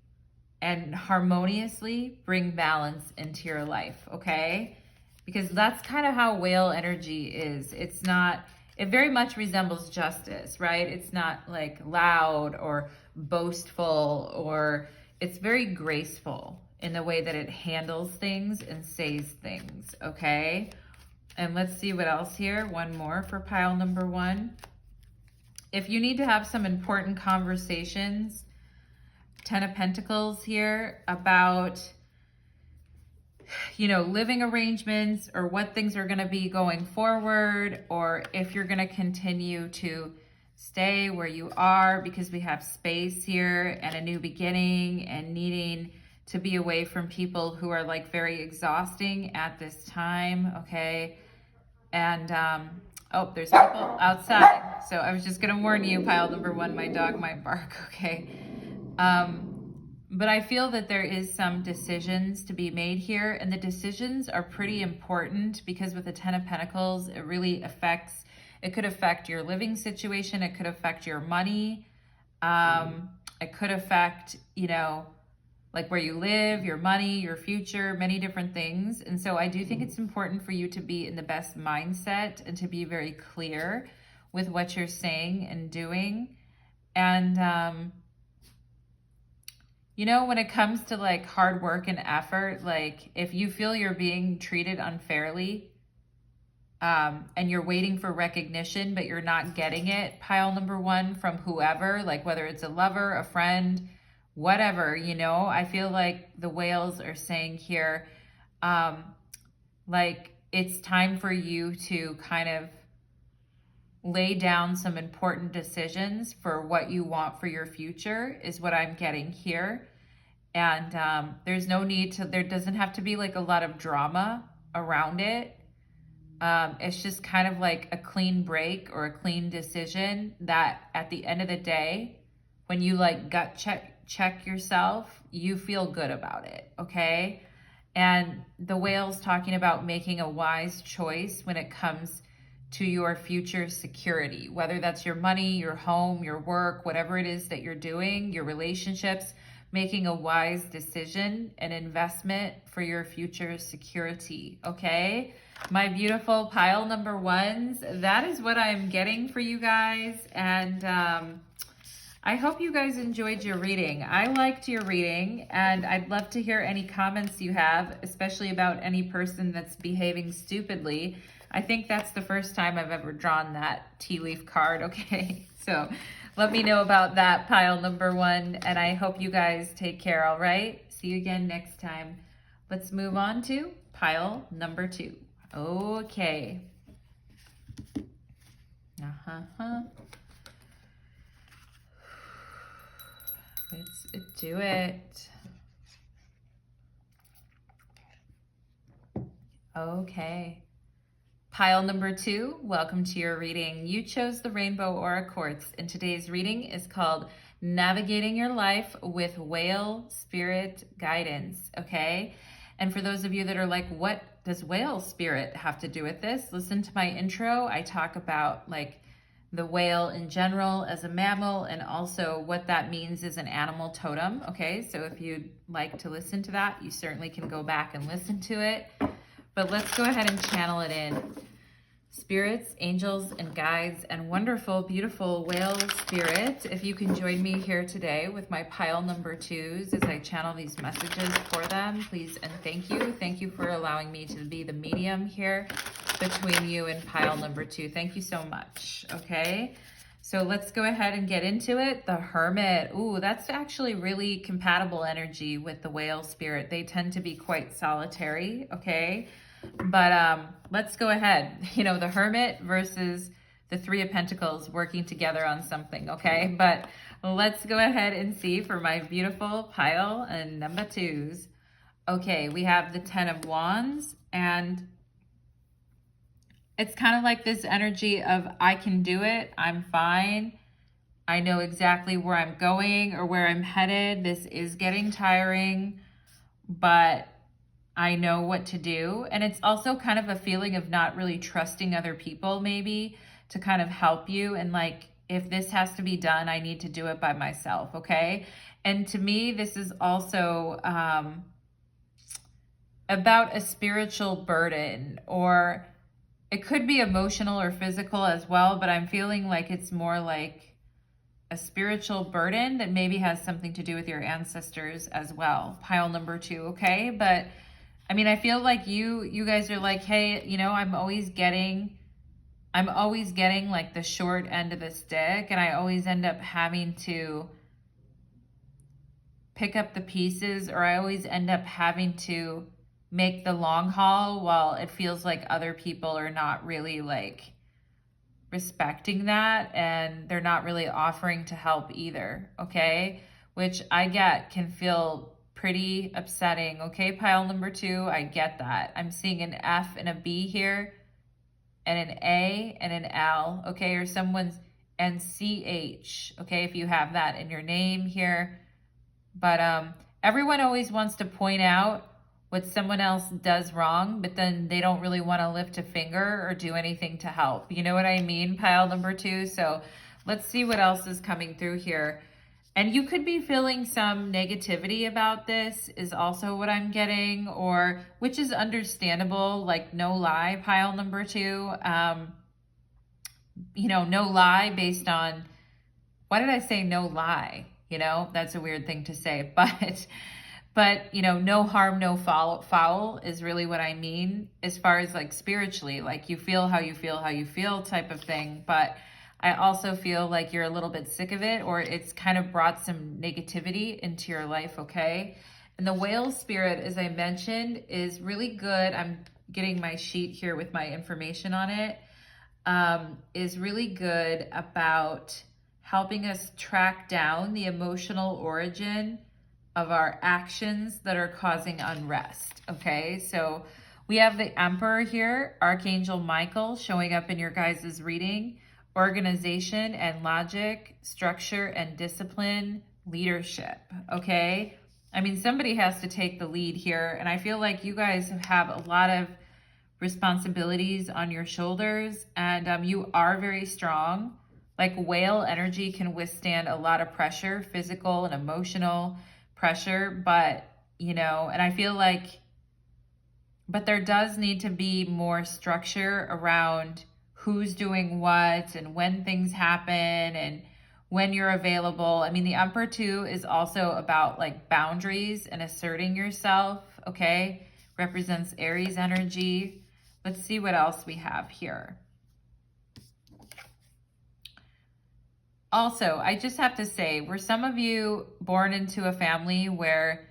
and harmoniously bring balance into your life, okay? Because that's kind of how whale energy is. It's not, it very much resembles justice, right? It's not like loud or boastful, or it's very graceful in the way that it handles things and says things, okay? And let's see what else here. One more for pile number 1. If you need to have some important conversations, 10 of Pentacles here, about, you know, living arrangements or what things are going to be going forward, or if you're going to continue to stay where you are because we have space here and a new beginning and needing to be away from people who are like very exhausting at this time, okay? And, oh, there's people outside. So I was just going to warn you, pile number 1, my dog might bark, okay? But I feel that there is some decisions to be made here, and the decisions are pretty important because with the 10 of Pentacles, it really affects, it could affect your living situation. It could affect your money. It could affect, you know, like where you live, your money, your future, many different things. And so I do think it's important for you to be in the best mindset and to be very clear with what you're saying and doing. And, you know, when it comes to like hard work and effort, like if you feel you're being treated unfairly, and you're waiting for recognition, but you're not getting it, pile number 1, from whoever, like whether it's a lover, a friend, whatever, you know, I feel like the whales are saying here, like it's time for you to kind of lay down some important decisions for what you want for your future is what I'm getting here. And there's no need to, there doesn't have to be like a lot of drama around it. It's just kind of like a clean break or a clean decision that at the end of the day, when you like gut check yourself, you feel good about it, okay? And the whale's talking about making a wise choice when it comes to your future security, whether that's your money, your home, your work, whatever it is that you're doing, your relationships, making a wise decision, an investment for your future security, okay? My beautiful pile number 1s, that is what I'm getting for you guys. And I hope you guys enjoyed your reading. I liked your reading, and I'd love to hear any comments you have, especially about any person that's behaving stupidly. I think that's the first time I've ever drawn that tea leaf card, okay? So let me know about that, pile number 1, and I hope you guys take care, all right? See you again next time. Let's move on to pile number 2. Okay. Let's do it. Okay. Pile number 2, welcome to your reading. You chose the Rainbow Aura Quartz, and today's reading is called navigating your life with whale spirit guidance, okay? And for those of you that are like, what does whale spirit have to do with this? Listen to my intro. I talk about like the whale in general as a mammal and also what that means as an animal totem, okay? So if you'd like to listen to that, you certainly can go back and listen to it. But let's go ahead and channel it in. Spirits, angels, and guides, and wonderful, beautiful whale spirit, if you can join me here today with my pile number 2s as I channel these messages for them, please and thank you. Thank you for allowing me to be the medium here between you and pile number 2. Thank you so much, okay? So let's go ahead and get into it. The Hermit. Ooh, that's actually really compatible energy with the whale spirit. They tend to be quite solitary, okay? But let's go ahead. You know, the Hermit versus the Three of Pentacles working together on something, okay? But let's go ahead and see for my beautiful pile and number 2s. Okay, we have the Ten of Wands, and it's kind of like this energy of I can do it, I'm fine, I know exactly where I'm going or where I'm headed. This is getting tiring, but I know what to do. And it's also kind of a feeling of not really trusting other people maybe to kind of help you. And like, if this has to be done, I need to do it by myself, okay? And to me, this is also about a spiritual burden, or it could be emotional or physical as well, but I'm feeling like it's more like a spiritual burden that maybe has something to do with your ancestors as well. Pile number 2, okay? But I mean, I feel like you guys are like, hey, you know, I'm always getting like the short end of the stick, and I always end up having to pick up the pieces, or I always end up having to make the long haul while it feels like other people are not really like respecting that, and they're not really offering to help either, okay? Which I get can feel pretty upsetting, okay? Pile number 2, I get that. I'm seeing an F and a B here, and an A and an L, okay? Or someone's, and CH, okay? If you have that in your name here. But everyone always wants to point out what someone else does wrong, but then they don't really want to lift a finger or do anything to help. You know what I mean? Pile number 2. So let's see what else is coming through here. And you could be feeling some negativity about this is also what I'm getting, or which is understandable, like no lie, pile number 2. You know, no lie based on, why did I say no lie? You know, that's a weird thing to say, but you know, no harm, no foul is really what I mean as far as like spiritually, like you feel how you feel type of thing. But I also feel like you're a little bit sick of it, or it's kind of brought some negativity into your life, okay? And the whale spirit, as I mentioned, is really good. I'm getting my sheet here with my information on it. Is really good about helping us track down the emotional origin of our actions that are causing unrest, okay? So we have the Emperor here, Archangel Michael, showing up in your guys' reading. Organization and logic, structure and discipline, leadership, okay? I mean, somebody has to take the lead here, and I feel like you guys have a lot of responsibilities on your shoulders, and you are very strong. Like whale energy can withstand a lot of pressure, physical and emotional pressure, but, you know, and I feel like, but there does need to be more structure around who's doing what and when things happen and when you're available. I mean, the Emperor too is also about like boundaries and asserting yourself, okay? Represents Aries energy. Let's see what else we have here. Also, I just have to say, were some of you born into a family where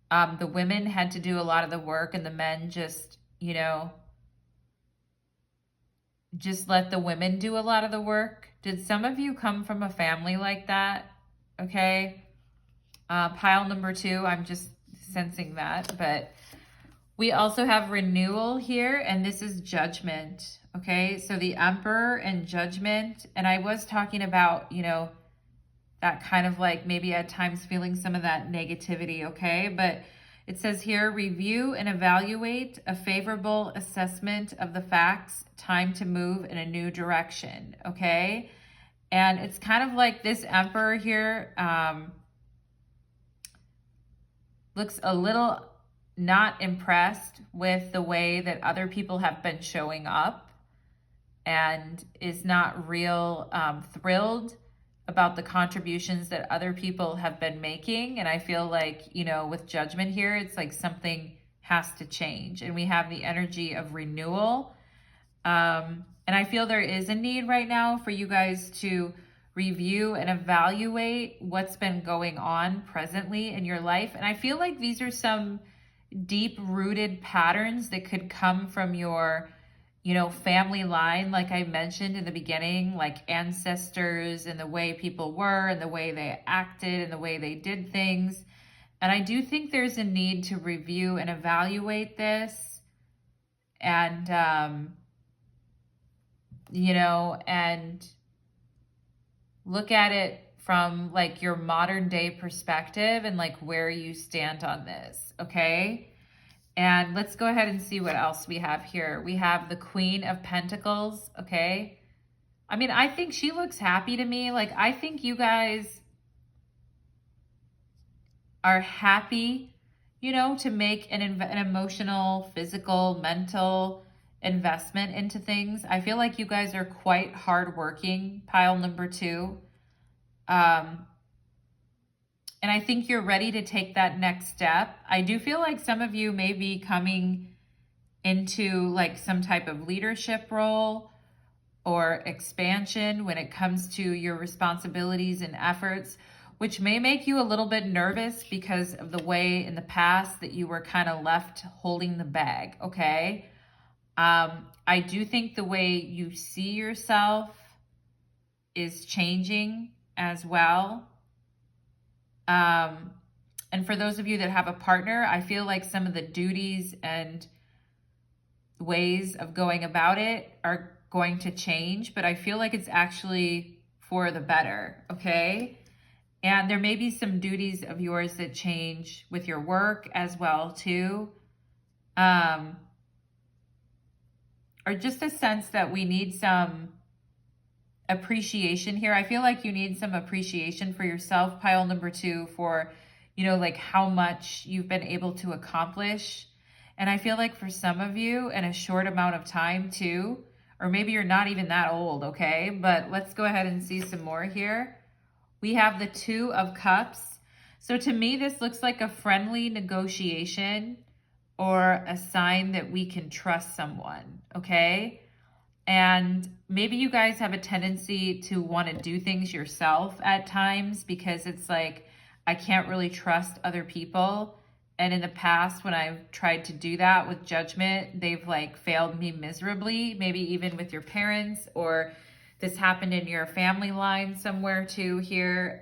the women had to do a lot of the work and the men just, you know, just let the women do a lot of the work? Did some of you come from a family like that? Okay. Pile number 2, I'm just sensing that. But we also have renewal here, and this is judgment. Okay. So the Emperor and judgment. And I was talking about, you know, that kind of like maybe at times feeling some of that negativity, okay? But it says here, review and evaluate a favorable assessment of the facts, time to move in a new direction, okay? And it's kind of like this Emperor here looks a little not impressed with the way that other people have been showing up and is not real thrilled about the contributions that other people have been making. And I feel like, you know, with Judgment here, it's like something has to change. And we have the energy of renewal. And I feel there is a need right now for you guys to review and evaluate what's been going on presently in your life. And I feel like these are some deep-rooted patterns that could come from your, you know, family line, like I mentioned in the beginning, like ancestors and the way people were and the way they acted and the way they did things. And I do think there's a need to review and evaluate this and, you know, and look at it from like your modern day perspective and like where you stand on this, okay? And let's go ahead and see what else we have here. We have the Queen of Pentacles, okay? I mean, I think she looks happy to me. Like, I think you guys are happy, you know, to make an emotional, physical, mental investment into things. I feel like you guys are quite hardworking, pile number 2. And I think you're ready to take that next step. I do feel like some of you may be coming into like some type of leadership role or expansion when it comes to your responsibilities and efforts, which may make you a little bit nervous because of the way in the past that you were kind of left holding the bag, okay? I do think the way you see yourself is changing as well. And for those of you that have a partner, I feel like some of the duties and ways of going about it are going to change, but I feel like it's actually for the better, okay? And there may be some duties of yours that change with your work as well too. Or just a sense that we need some appreciation here. I feel like you need some appreciation for yourself, pile number 2, for, you know, like how much you've been able to accomplish. And I feel like for some of you in a short amount of time too, or maybe you're not even that old, okay? But let's go ahead and see some more here. We have the 2 of Cups. So to me, this looks like a friendly negotiation or a sign that we can trust someone, okay? And maybe you guys have a tendency to want to do things yourself at times because it's like, I can't really trust other people. And in the past, when I've tried to do that with Judgment, they've like failed me miserably, maybe even with your parents, or this happened in your family line somewhere too here.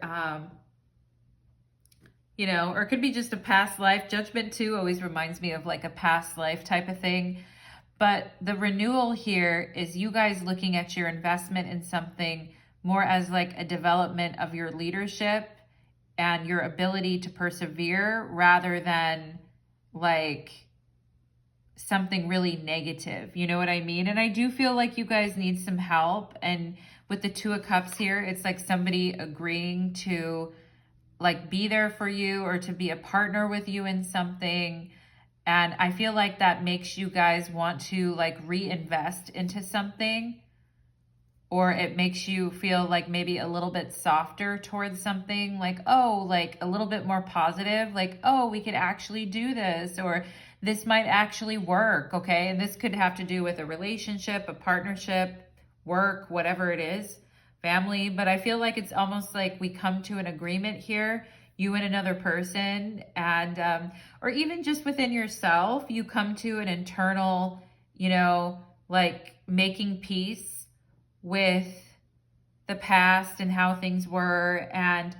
You know, or it could be just a past life. Judgment too always reminds me of like a past life type of thing. But the renewal here is you guys looking at your investment in something more as like a development of your leadership and your ability to persevere rather than like something really negative. You know what I mean? And I do feel like you guys need some help. And with the 2 of Cups here, it's like somebody agreeing to like be there for you or to be a partner with you in something. And I feel like that makes you guys want to like reinvest into something, or it makes you feel like maybe a little bit softer towards something, like, oh, like a little bit more positive, like, oh, we could actually do this, or this might actually work, okay? And this could have to do with a relationship, a partnership, work, whatever it is, family. But I feel like it's almost like we come to an agreement here, you and another person, and or even just within yourself, you come to an internal, you know, like making peace with the past and how things were. And,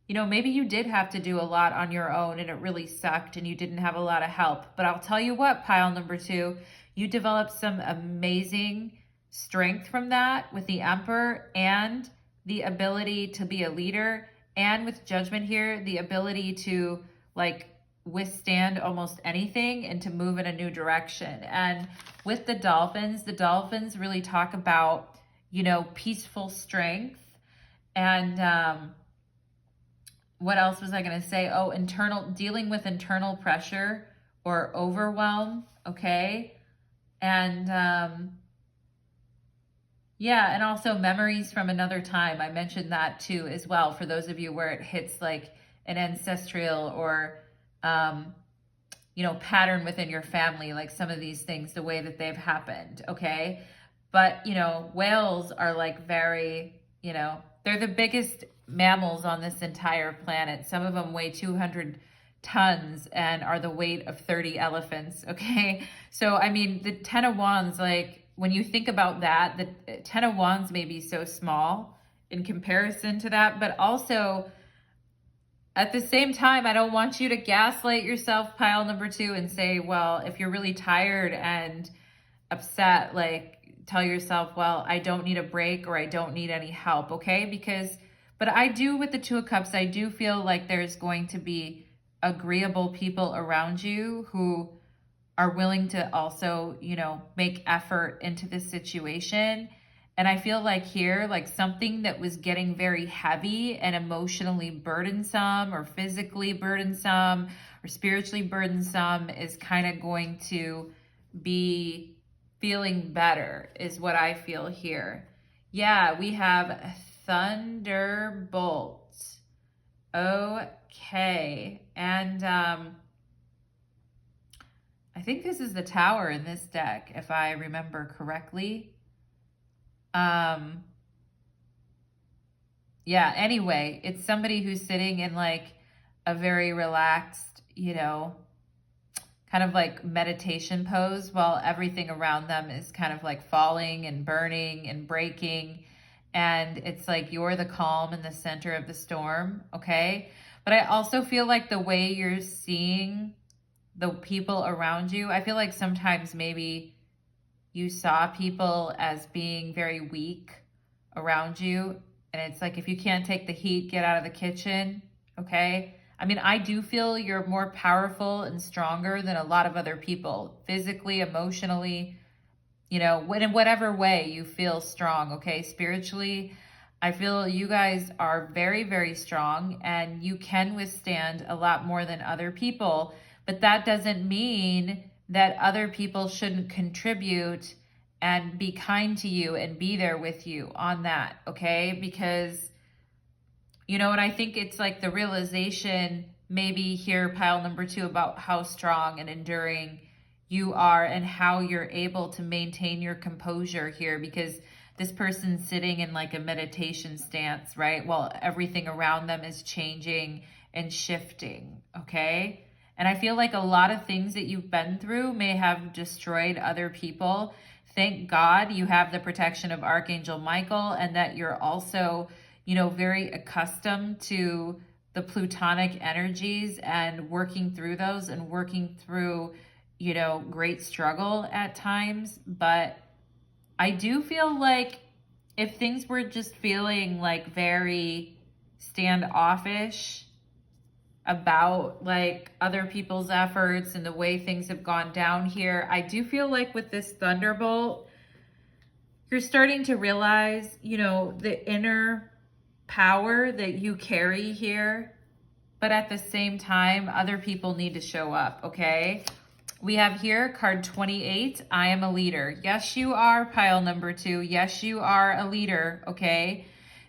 you know, maybe you did have to do a lot on your own and it really sucked and you didn't have a lot of help. But I'll tell you what, pile number 2, you developed some amazing strength from that with the Emperor and the ability to be a leader, and with Judgment here, the ability to like withstand almost anything and to move in a new direction. And with the dolphins really talk about, you know, peaceful strength. And what else was I going to say? Oh, dealing with internal pressure or overwhelm. Okay. And yeah, and also memories from another time. I mentioned that too as well, for those of you where it hits like an ancestral or you know, pattern within your family, like some of these things, the way that they've happened. Okay. But, you know, whales are like very, you know, they're the biggest mammals on this entire planet. Some of them weigh 200 tons and are the weight of 30 elephants. Okay. So, I mean, the Ten of Wands, like when you think about that, the Ten of Wands may be so small in comparison to that, but also at the same time, I don't want you to gaslight yourself, pile number 2, and say, well, if you're really tired and upset, like tell yourself, well, I don't need a break or I don't need any help, okay? But I do, with the Two of Cups, I do feel like there's going to be agreeable people around you who are willing to also, you know, make effort into this situation. And I feel like here, like something that was getting very heavy and emotionally burdensome or physically burdensome or spiritually burdensome is kind of going to be feeling better, is what I feel here. Yeah, we have Thunderbolt. Okay. And I think this is the Tower in this deck, if I remember correctly. Yeah, anyway, it's somebody who's sitting in like a very relaxed, you know, kind of like meditation pose while everything around them is kind of like falling and burning and breaking. And it's like you're the calm in the center of the storm, okay? But I also feel like the way you're seeing the people around you, I feel like sometimes maybe you saw people as being very weak around you. And it's like, if you can't take the heat, get out of the kitchen, okay? I mean, I do feel you're more powerful and stronger than a lot of other people, physically, emotionally, you know, in whatever way you feel strong, okay? Spiritually, I feel you guys are very, very strong and you can withstand a lot more than other people. But that doesn't mean that other people shouldn't contribute and be kind to you and be there with you on that, okay? Because, you know, and I think it's like the realization maybe here, pile number 2, about how strong and enduring you are and how you're able to maintain your composure here, because this person's sitting in like a meditation stance, right? While everything around them is changing and shifting, okay? And I feel like a lot of things that you've been through may have destroyed other people. Thank God you have the protection of Archangel Michael, and that you're also, you know, very accustomed to the Plutonic energies and working through those and working through, you know, great struggle at times. But I do feel like if things were just feeling like very standoffish about like other people's efforts and the way things have gone down here, I do feel like with this Thunderbolt, you're starting to realize, you know, the inner power that you carry here. But at the same time, other people need to show up, okay? We have here card 28, I am a leader. Yes, you are, pile number 2. Yes, you are a leader, okay?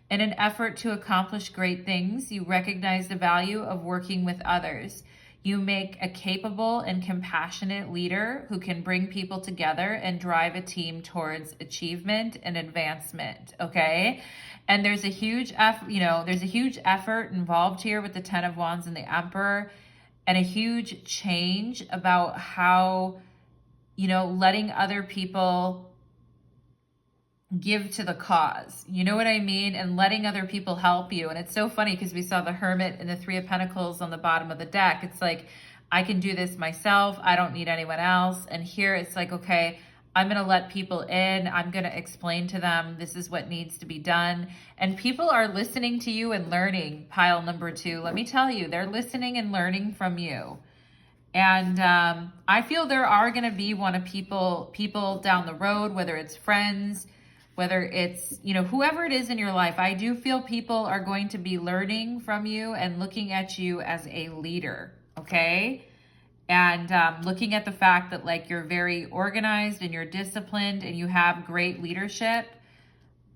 In an effort to accomplish great things, you recognize the value of working with others. You make a capable and compassionate leader who can bring people together and drive a team towards achievement and advancement, okay? And there's a huge effort involved here with the Ten of Wands and the Emperor, and a huge change about how, you know, letting other people give to the cause, you know what I mean? And letting other people help you. And it's so funny because we saw the Hermit and the Three of Pentacles on the bottom of the deck. It's like, I can do this myself. I don't need anyone else. And here it's like, okay, I'm going to let people in. I'm going to explain to them this is what needs to be done. And people are listening to you and learning, pile number 2. Let me tell you, they're listening and learning from you. And I feel there are going to be people down the road, whether it's friends, whether it's, whoever it is in your life. I do feel people are going to be learning from you and looking at you as a leader, okay? And looking at the fact that like you're very organized and you're disciplined and you have great leadership,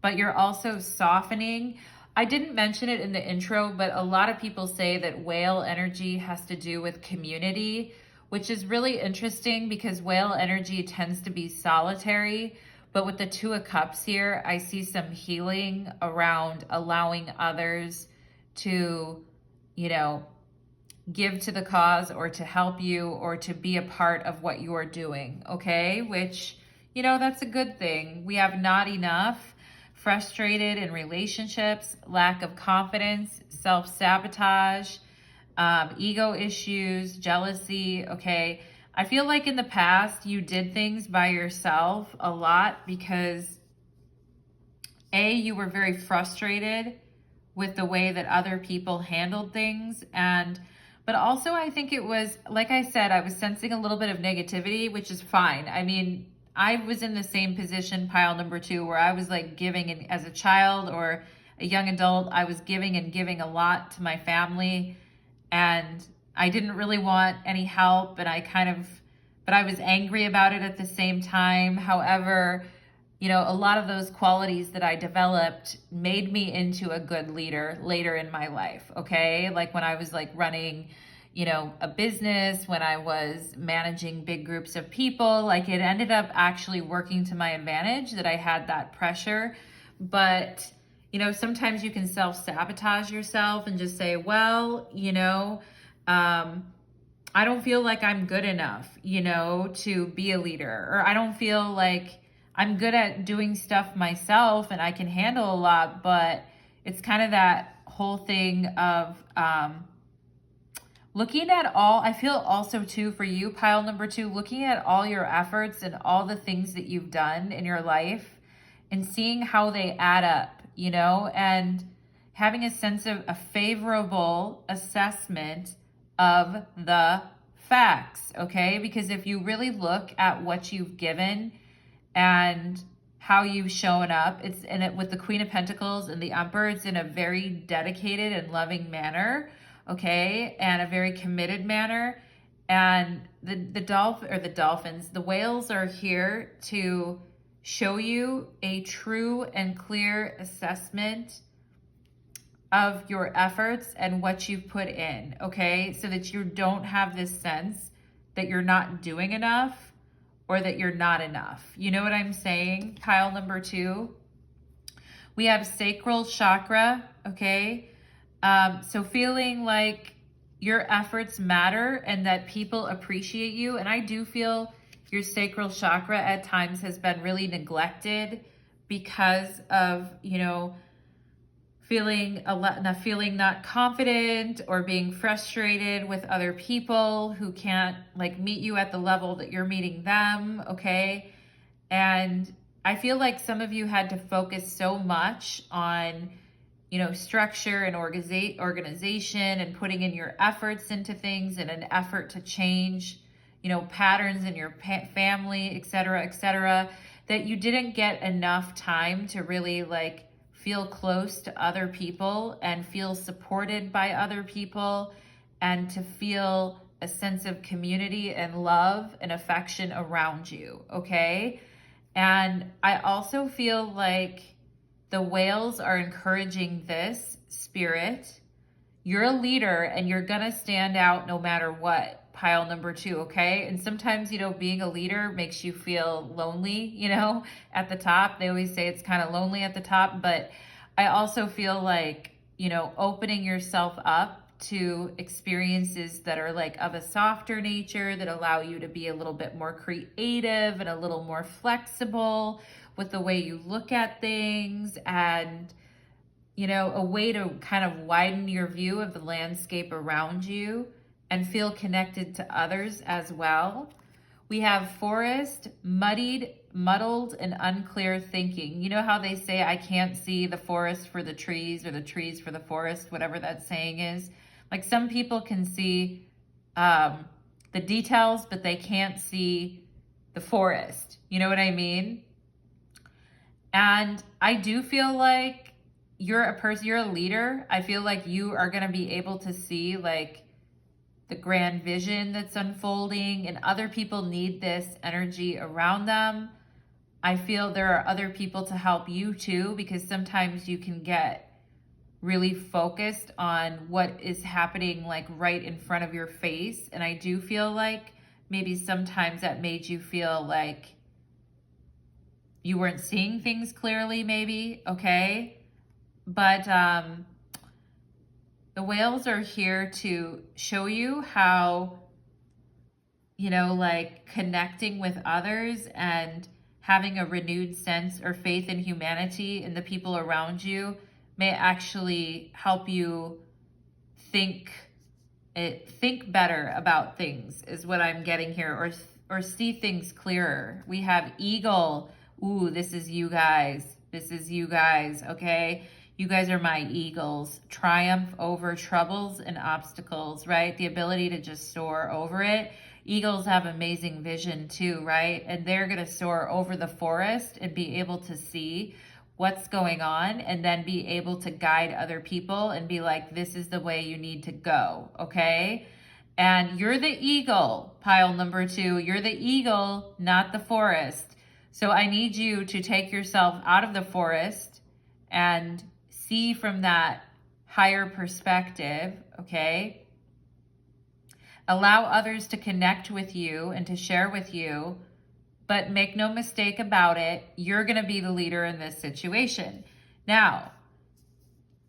but you're also softening. I didn't mention it in the intro, but a lot of people say that whale energy has to do with community, which is really interesting because whale energy tends to be solitary. But with the 2 of Cups here, I see some healing around allowing others to, give to the cause or to help you or to be a part of what you're doing, okay? Which, that's a good thing. We have not enough, frustrated in relationships, lack of confidence, self-sabotage, ego issues, jealousy, okay? I feel like in the past you did things by yourself a lot because you were very frustrated with the way that other people handled things, but also I think it was, like I said, I was sensing a little bit of negativity, which is fine. I mean, I was in the same position, pile number 2, where I was like giving, and as a child or a young adult, I was giving and giving a lot to my family, and I didn't really want any help, and but I was angry about it at the same time. However, a lot of those qualities that I developed made me into a good leader later in my life, okay? Like when I was like running, a business, when I was managing big groups of people, like it ended up actually working to my advantage that I had that pressure. But, sometimes you can self-sabotage yourself and just say, well, I don't feel like I'm good enough, to be a leader, or I don't feel like I'm good at doing stuff myself and I can handle a lot. But it's kind of that whole thing of looking at I feel also too for you, pile number 2, looking at all your efforts and all the things that you've done in your life and seeing how they add up, and having a sense of a favorable assessment of the facts, okay? Because if you really look at what you've given and how you've shown up, it's in it with the Queen of Pentacles and the Emperor, it's in a very dedicated and loving manner, okay? And a very committed manner. And the whales are here to show you a true and clear assessment of your efforts and what you've put in, okay? So that you don't have this sense that you're not doing enough or that you're not enough. You know what I'm saying? Pile number 2. We have sacral chakra, okay? So feeling like your efforts matter and that people appreciate you. And I do feel your sacral chakra at times has been really neglected because of, feeling not confident or being frustrated with other people who can't like meet you at the level that you're meeting them, okay? And I feel like some of you had to focus so much on, structure and organization and putting in your efforts into things in an effort to change, patterns in your family, et cetera, that you didn't get enough time to really like feel close to other people and feel supported by other people and to feel a sense of community and love and affection around you, okay? And I also feel like the whales are encouraging this spirit. You're a leader and you're gonna stand out no matter what, pile number 2, okay? And sometimes, being a leader makes you feel lonely, at the top. They always say it's kind of lonely at the top, but I also feel like, opening yourself up to experiences that are like of a softer nature, that allow you to be a little bit more creative and a little more flexible with the way you look at things, and a way to kind of widen your view of the landscape around you and feel connected to others as well. We have forest, muddled, and unclear thinking. You know how they say, I can't see the forest for the trees or the trees for the forest, whatever that saying is. Like some people can see the details, but they can't see the forest. You know what I mean? And I do feel like you're a person, you're a leader. I feel like you are going to be able to see like the grand vision that's unfolding, and other people need this energy around them. I feel there are other people to help you too, because sometimes you can get really focused on what is happening like right in front of your face. And I do feel like maybe sometimes that made you feel like you weren't seeing things clearly, maybe, okay? But the whales are here to show you how, you know, like connecting with others and having a renewed sense or faith in humanity and the people around you may actually help you think better about things, is what I'm getting here, or see things clearer. We have eagle. Ooh, this is you guys. This is you guys, okay? You guys are my eagles. Triumph over troubles and obstacles, right? The ability to just soar over it. Eagles have amazing vision too, right? And they're going to soar over the forest and be able to see what's going on, and then be able to guide other people and be like, this is the way you need to go, okay? And you're the eagle, pile number 2. You're the eagle, not the forest. So I need you to take yourself out of the forest and see from that higher perspective, okay? Allow others to connect with you and to share with you, but make no mistake about it, you're going to be the leader in this situation. Now,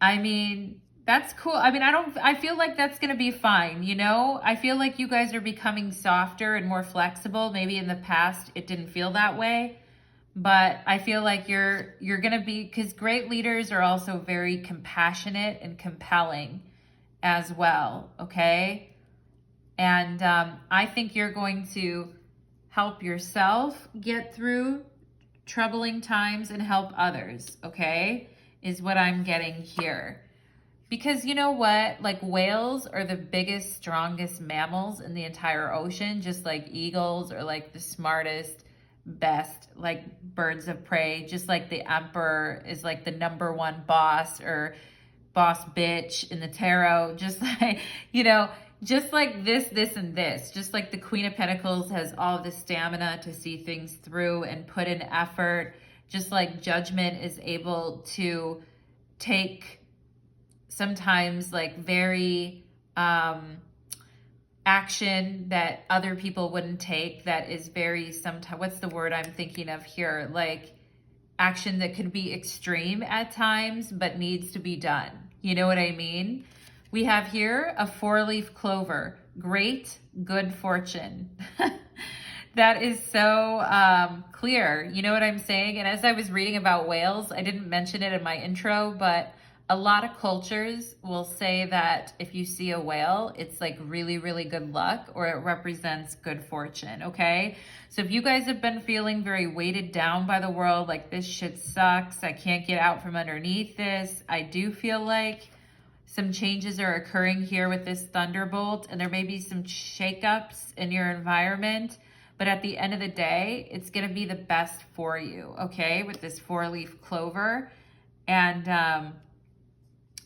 I mean, that's cool. I mean, I feel like that's going to be fine, you know? I feel like you guys are becoming softer and more flexible. Maybe in the past it didn't feel that way. But I feel like you're going to be, because great leaders are also very compassionate and compelling as well, okay? And I think you're going to help yourself get through troubling times and help others, okay? Is what I'm getting here. Because you know what? Like whales are the biggest, strongest mammals in the entire ocean, just like eagles are like the smartest, best like birds of prey, just like the emperor is like the #1 boss or boss bitch in the tarot, just like, you know, just like this and this, just like the Queen of Pentacles has all the stamina to see things through and put in effort, just like Judgment is able to take sometimes like very action that other people wouldn't take, that is very sometimes, what's the word I'm thinking of here? Like action that could be extreme at times, but needs to be done. You know what I mean? We have here a 4-leaf clover, great good fortune. That is so clear. You know what I'm saying? And as I was reading about whales, I didn't mention it in my intro, but a lot of cultures will say that if you see a whale, it's like really, really good luck, or it represents good fortune, okay? So if you guys have been feeling very weighted down by the world, like this shit sucks, I can't get out from underneath this, I do feel like some changes are occurring here with this thunderbolt, and there may be some shakeups in your environment, but at the end of the day, it's gonna be the best for you, okay? With this 4-leaf clover. And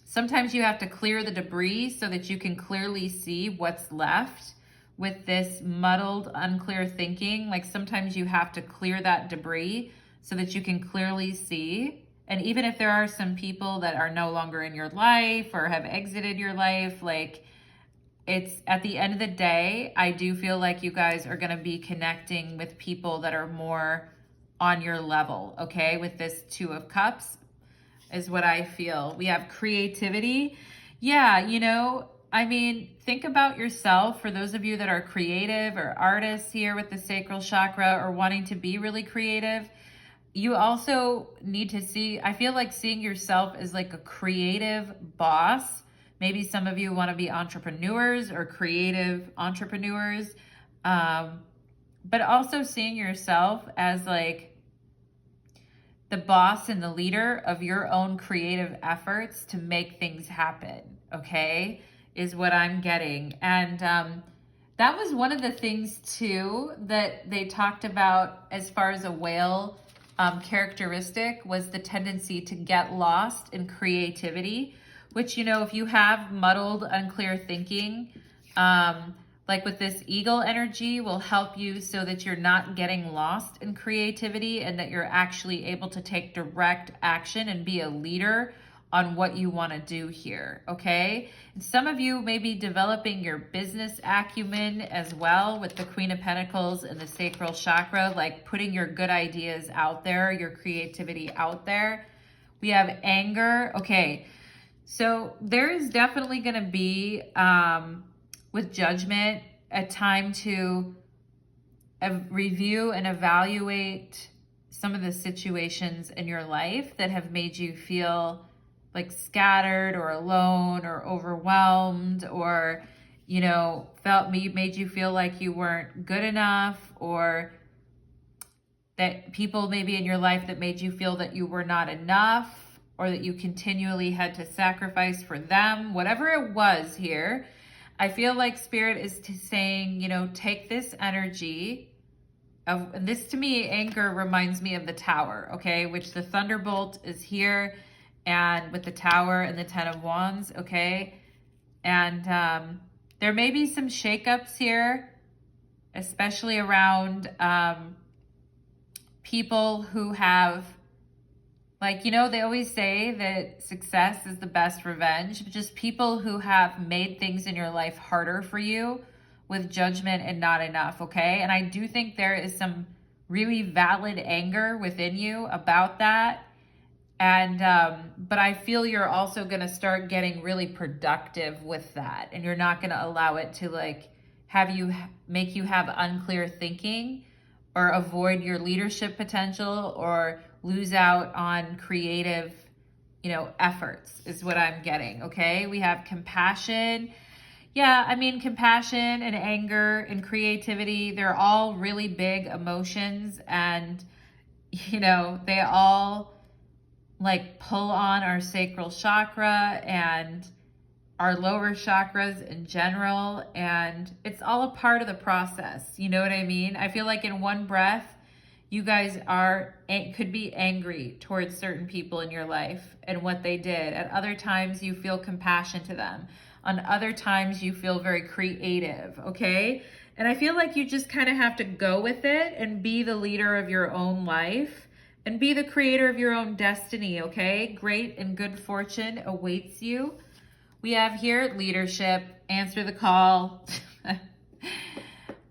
sometimes you have to clear the debris so that you can clearly see what's left with this muddled, unclear thinking. Like sometimes you have to clear that debris so that you can clearly see. And even if there are some people that are no longer in your life or have exited your life, like it's at the end of the day, I do feel like you guys are going to be connecting with people that are more on your level, okay? With this 2 of Cups is what I feel. We have creativity. Yeah, you know, I mean, think about yourself. For those of you that are creative or artists here with the sacral chakra or wanting to be really creative, you also need to see, I feel like seeing yourself as like a creative boss. Maybe some of you want to be entrepreneurs or creative entrepreneurs. but also seeing yourself as like the boss and the leader of your own creative efforts to make things happen, okay, is what I'm getting. And that was one of the things too that they talked about as far as a whale characteristic, was the tendency to get lost in creativity, which, you know, if you have muddled, unclear thinking, like with this eagle energy, will help you so that you're not getting lost in creativity and that you're actually able to take direct action and be a leader on what you want to do here, okay? And some of you may be developing your business acumen as well with the Queen of Pentacles and the sacral chakra, like putting your good ideas out there, your creativity out there. We have anger. Okay, so there is definitely going to be, with judgment, a time to review and evaluate some of the situations in your life that have made you feel like scattered or alone or overwhelmed, or, you know, made you feel like you weren't good enough, or that people maybe in your life that made you feel that you were not enough, or that you continually had to sacrifice for them. Whatever it was here, I feel like Spirit is saying, you know, take this energy of, and this to me, anger reminds me of the Tower, okay, which the Thunderbolt is here, and with the Tower and the Ten of Wands, okay? And there may be some shakeups here, especially around people who have, like, you know, they always say that success is the best revenge, but just people who have made things in your life harder for you with judgment and not enough, okay? And I do think there is some really valid anger within you about that. And, but I feel you're also going to start getting really productive with that. And you're not going to allow it to like make you have unclear thinking, or avoid your leadership potential, or lose out on creative, you know, efforts is what I'm getting. Okay. We have compassion. Yeah. I mean, compassion and anger and creativity, they're all really big emotions, and, you know, they all like pull on our sacral chakra and our lower chakras in general. And it's all a part of the process. You know what I mean? I feel like in one breath, you guys could be angry towards certain people in your life and what they did. At other times, you feel compassion to them. On other times, you feel very creative, okay? And I feel like you just kind of have to go with it and be the leader of your own life and be the creator of your own destiny, okay? Great and good fortune awaits you. We have here leadership, answer the call.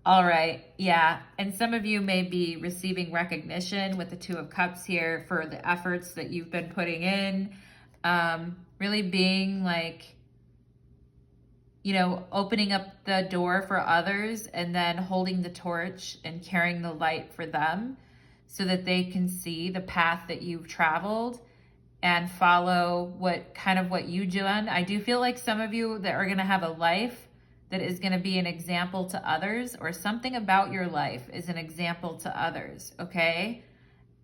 All right, yeah. And some of you may be receiving recognition with the Two of Cups here for the efforts that you've been putting in. Really being like, you know, opening up the door for others and then holding the torch and carrying the light for them so that they can see the path that you've traveled and follow what you've done. I do feel like some of you that are going to have a life that is going to be an example to others, or something about your life is an example to others, okay?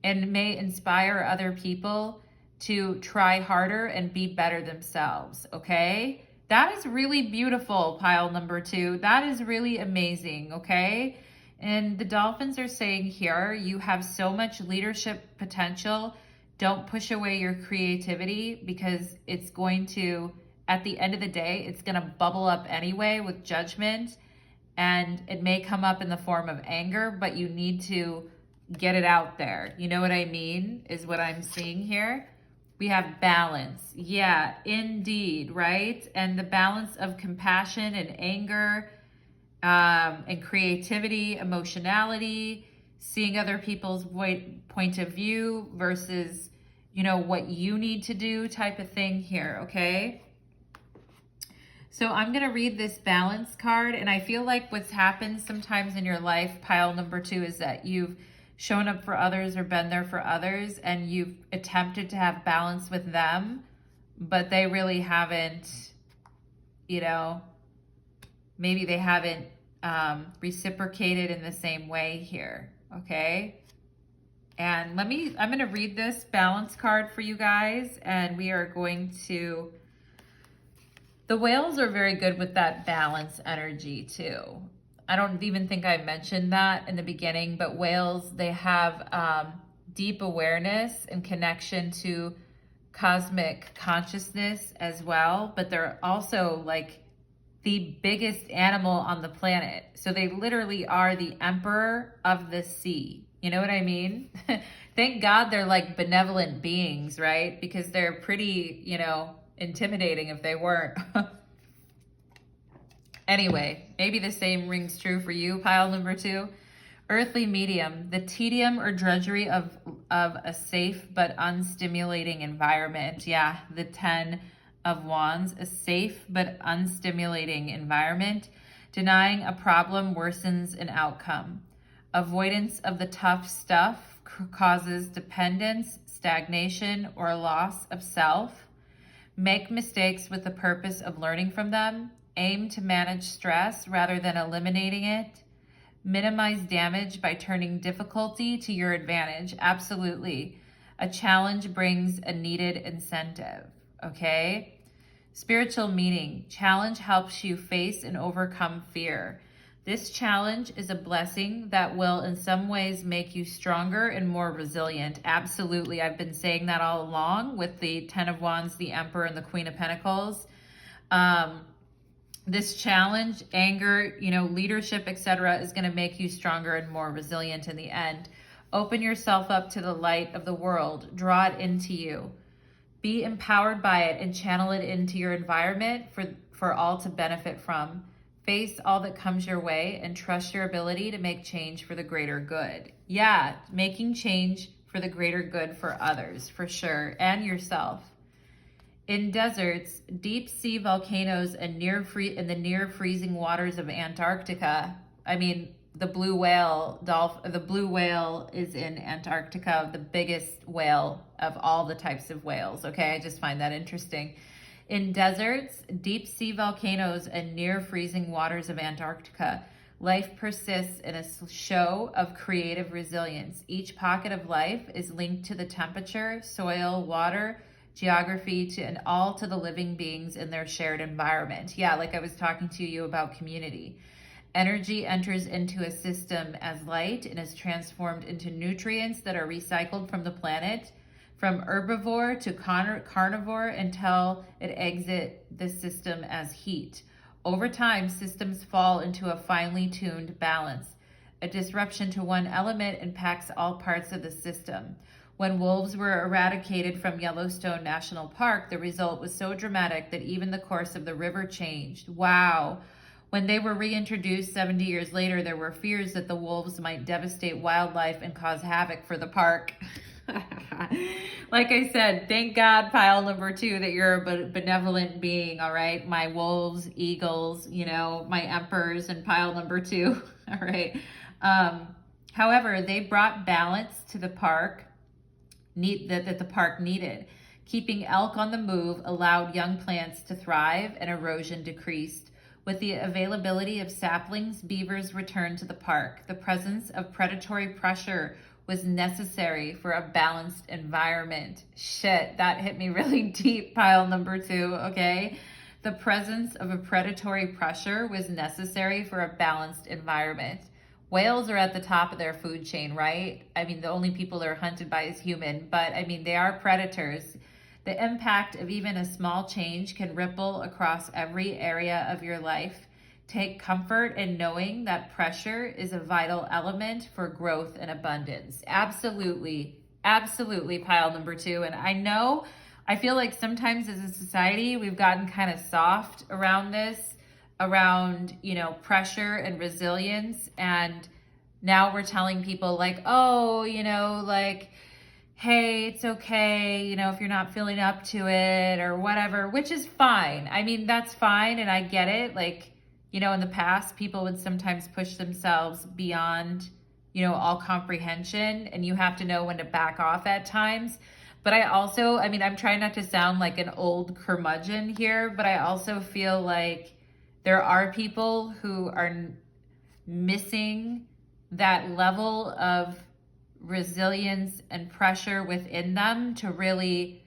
And may inspire other people to try harder and be better themselves, okay? That is really beautiful, pile number 2. That is really amazing, okay? And the dolphins are saying here, you have so much leadership potential. Don't push away your creativity, because it's going to, at the end of the day, it's going to bubble up anyway with judgment, and it may come up in the form of anger, but you need to get it out there. You know what I mean, is what I'm seeing here. We have balance. Yeah, indeed, right? And the balance of compassion and anger, and creativity, emotionality, seeing other people's point of view versus, you know, what you need to do type of thing here, okay? So I'm going to read this balance card, and I feel like what's happened sometimes in your life, pile number 2, is that you've shown up for others or been there for others, and you've attempted to have balance with them, but they really haven't, you know, maybe they haven't reciprocated in the same way here, okay? And I'm going to read this balance card for you guys, and we are going to, the whales are very good with that balance energy too. I don't even think I mentioned that in the beginning, but whales, they have deep awareness and connection to cosmic consciousness as well, but they're also like the biggest animal on the planet. So they literally are the emperor of the sea. You know what I mean? Thank God they're like benevolent beings, right? Because they're pretty, you know, intimidating if they weren't. Anyway, maybe the same rings true for you, pile number 2. Earthly medium, the tedium or drudgery of a safe but unstimulating environment. Yeah, the 10 of Wands, a safe but unstimulating environment. Denying a problem worsens an outcome. Avoidance of the tough stuff causes dependence, stagnation, or loss of self. Make mistakes with the purpose of learning from them. Aim to manage stress rather than eliminating it. Minimize damage by turning difficulty to your advantage. Absolutely. A challenge brings a needed incentive. Okay? Spiritual meaning. Challenge helps you face and overcome fear. This challenge is a blessing that will in some ways make you stronger and more resilient. Absolutely. I've been saying that all along with the 10 of Wands, the Emperor, and the Queen of Pentacles. This challenge, anger, you know, leadership, etc., is going to make you stronger and more resilient in the end. Open yourself up to the light of the world. Draw it into you. Be empowered by it and channel it into your environment for all to benefit from. Face all that comes your way and trust your ability to make change for the greater good. Yeah, making change for the greater good for others, for sure, and yourself. In deserts, deep sea volcanoes, and in the near freezing waters of Antarctica. I mean, the blue whale is in Antarctica, the biggest whale of all the types of whales. Okay, I just find that interesting. In deserts, deep sea volcanoes, and near freezing waters of Antarctica, life persists in a show of creative resilience. Each pocket of life is linked to the temperature, soil, water, geography, and all to the living beings in their shared environment. Yeah, like I was talking to you about community. Energy enters into a system as light and is transformed into nutrients that are recycled from the planet, from herbivore to carnivore, until it exits the system as heat. Over time, systems fall into a finely tuned balance. A disruption to one element impacts all parts of the system. When wolves were eradicated from Yellowstone National Park, the result was so dramatic that even the course of the river changed. Wow. When they were reintroduced 70 years later, there were fears that the wolves might devastate wildlife and cause havoc for the park. Like I said, thank God, pile number 2, that you're a benevolent being, all right? My wolves, eagles, you know, my emperors, and pile number 2, all right? However, they brought balance to the park that the park needed. Keeping elk on the move allowed young plants to thrive and erosion decreased. With the availability of saplings, beavers returned to the park. The presence of predatory pressure was necessary for a balanced environment. Shit, that hit me really deep, pile number 2, okay? The presence of a predatory pressure was necessary for a balanced environment. Whales are at the top of their food chain, right? I mean, the only people they're hunted by is human, but I mean, they are predators. The impact of even a small change can ripple across every area of your life. Take comfort in knowing that pressure is a vital element for growth and abundance. Absolutely, absolutely, pile number 2. And I feel like sometimes as a society, we've gotten kind of soft around this, around, you know, pressure and resilience. And now we're telling people like, oh, you know, like, hey, it's okay, you know, if you're not feeling up to it or whatever, which is fine. I mean, that's fine. And I get it. Like, you know, in the past, people would sometimes push themselves beyond, you know, all comprehension, and you have to know when to back off at times. But I'm trying not to sound like an old curmudgeon here, but I also feel like there are people who are missing that level of resilience and pressure within them to really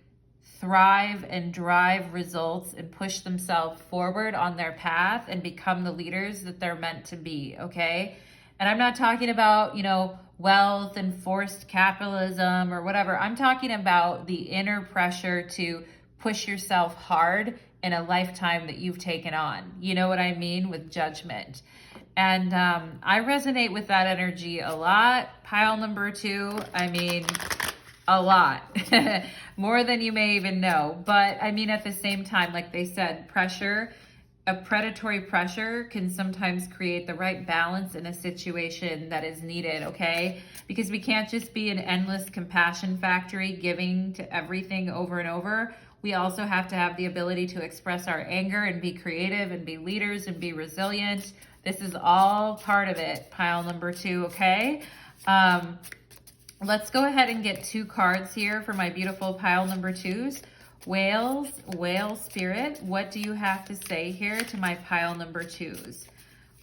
thrive and drive results and push themselves forward on their path and become the leaders that they're meant to be, okay? And I'm not talking about, you know, wealth and forced capitalism or whatever. I'm talking about the inner pressure to push yourself hard in a lifetime that you've taken on. You know what I mean? With judgment. And I resonate with that energy a lot. Pile number 2, I mean, a lot. More than you may even know. But I mean, at the same time, like they said, pressure, a predatory pressure can sometimes create the right balance in a situation that is needed, okay? Because we can't just be an endless compassion factory giving to everything over and over. We also have to have the ability to express our anger and be creative and be leaders and be resilient. This is all part of it, pile number 2, okay? Let's go ahead and get 2 cards here for my beautiful pile number 2s. Whales, whale spirit, what do you have to say here to my pile number 2s?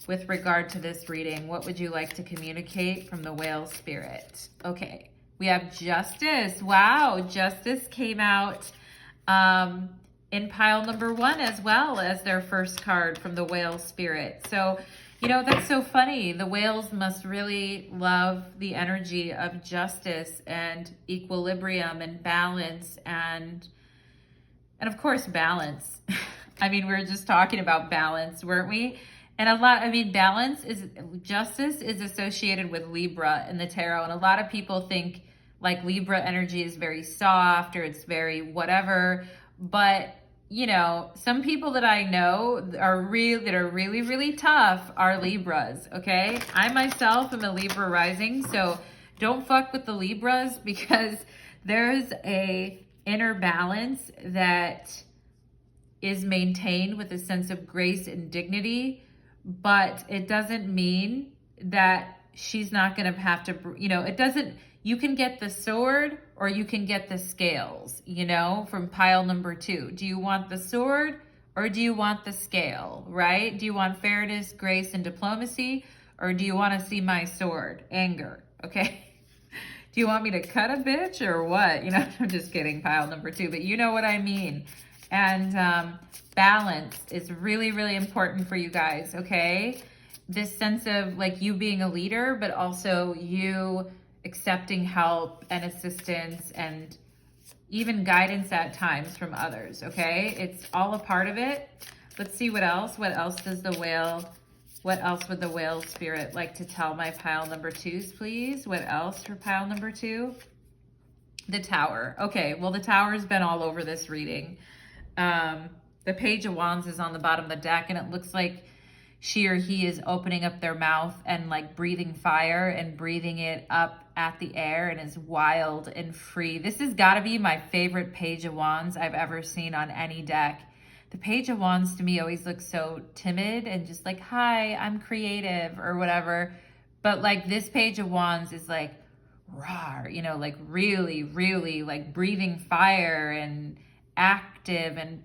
With regard to this reading, what would you like to communicate from the whale spirit? Okay, we have justice. Wow, justice came out in pile number 1 as well as their first card from the whale spirit. So, you know, that's so funny. The whales must really love the energy of justice and equilibrium and balance and of course, balance. I mean, we were just talking about balance, weren't we? And justice is associated with Libra in the tarot. And a lot of people think like Libra energy is very soft or it's very whatever. But, you know, some people that I know that are really, really tough are Libras, okay? I myself am a Libra rising, so don't fuck with the Libras because there's a inner balance that is maintained with a sense of grace and dignity, but it doesn't mean that she's not going to have to, you know, it doesn't, you can get the sword or you can get the scales, you know, from pile number 2. Do you want the sword or do you want the scale, right? Do you want fairness, grace, and diplomacy, or do you want to see my sword, anger, okay? Do you want me to cut a bitch or what? You know, I'm just kidding, pile number 2, but you know what I mean. And balance is really, really important for you guys, okay? This sense of like you being a leader, but also you accepting help and assistance and even guidance at times from others, okay? It's all a part of it. Let's see what else. What else would the whale spirit like to tell my pile number 2s, please? What else for pile number 2? The Tower. Okay, well, the Tower has been all over this reading. The Page of Wands is on the bottom of the deck, and it looks like she or he is opening up their mouth and like breathing fire and breathing it up at the air and is wild and free. This has got to be my favorite Page of Wands I've ever seen on any deck. The Page of Wands to me always looks so timid and just like, hi, I'm creative or whatever. But like this Page of Wands is like, rawr, you know, like really, really like breathing fire and active and,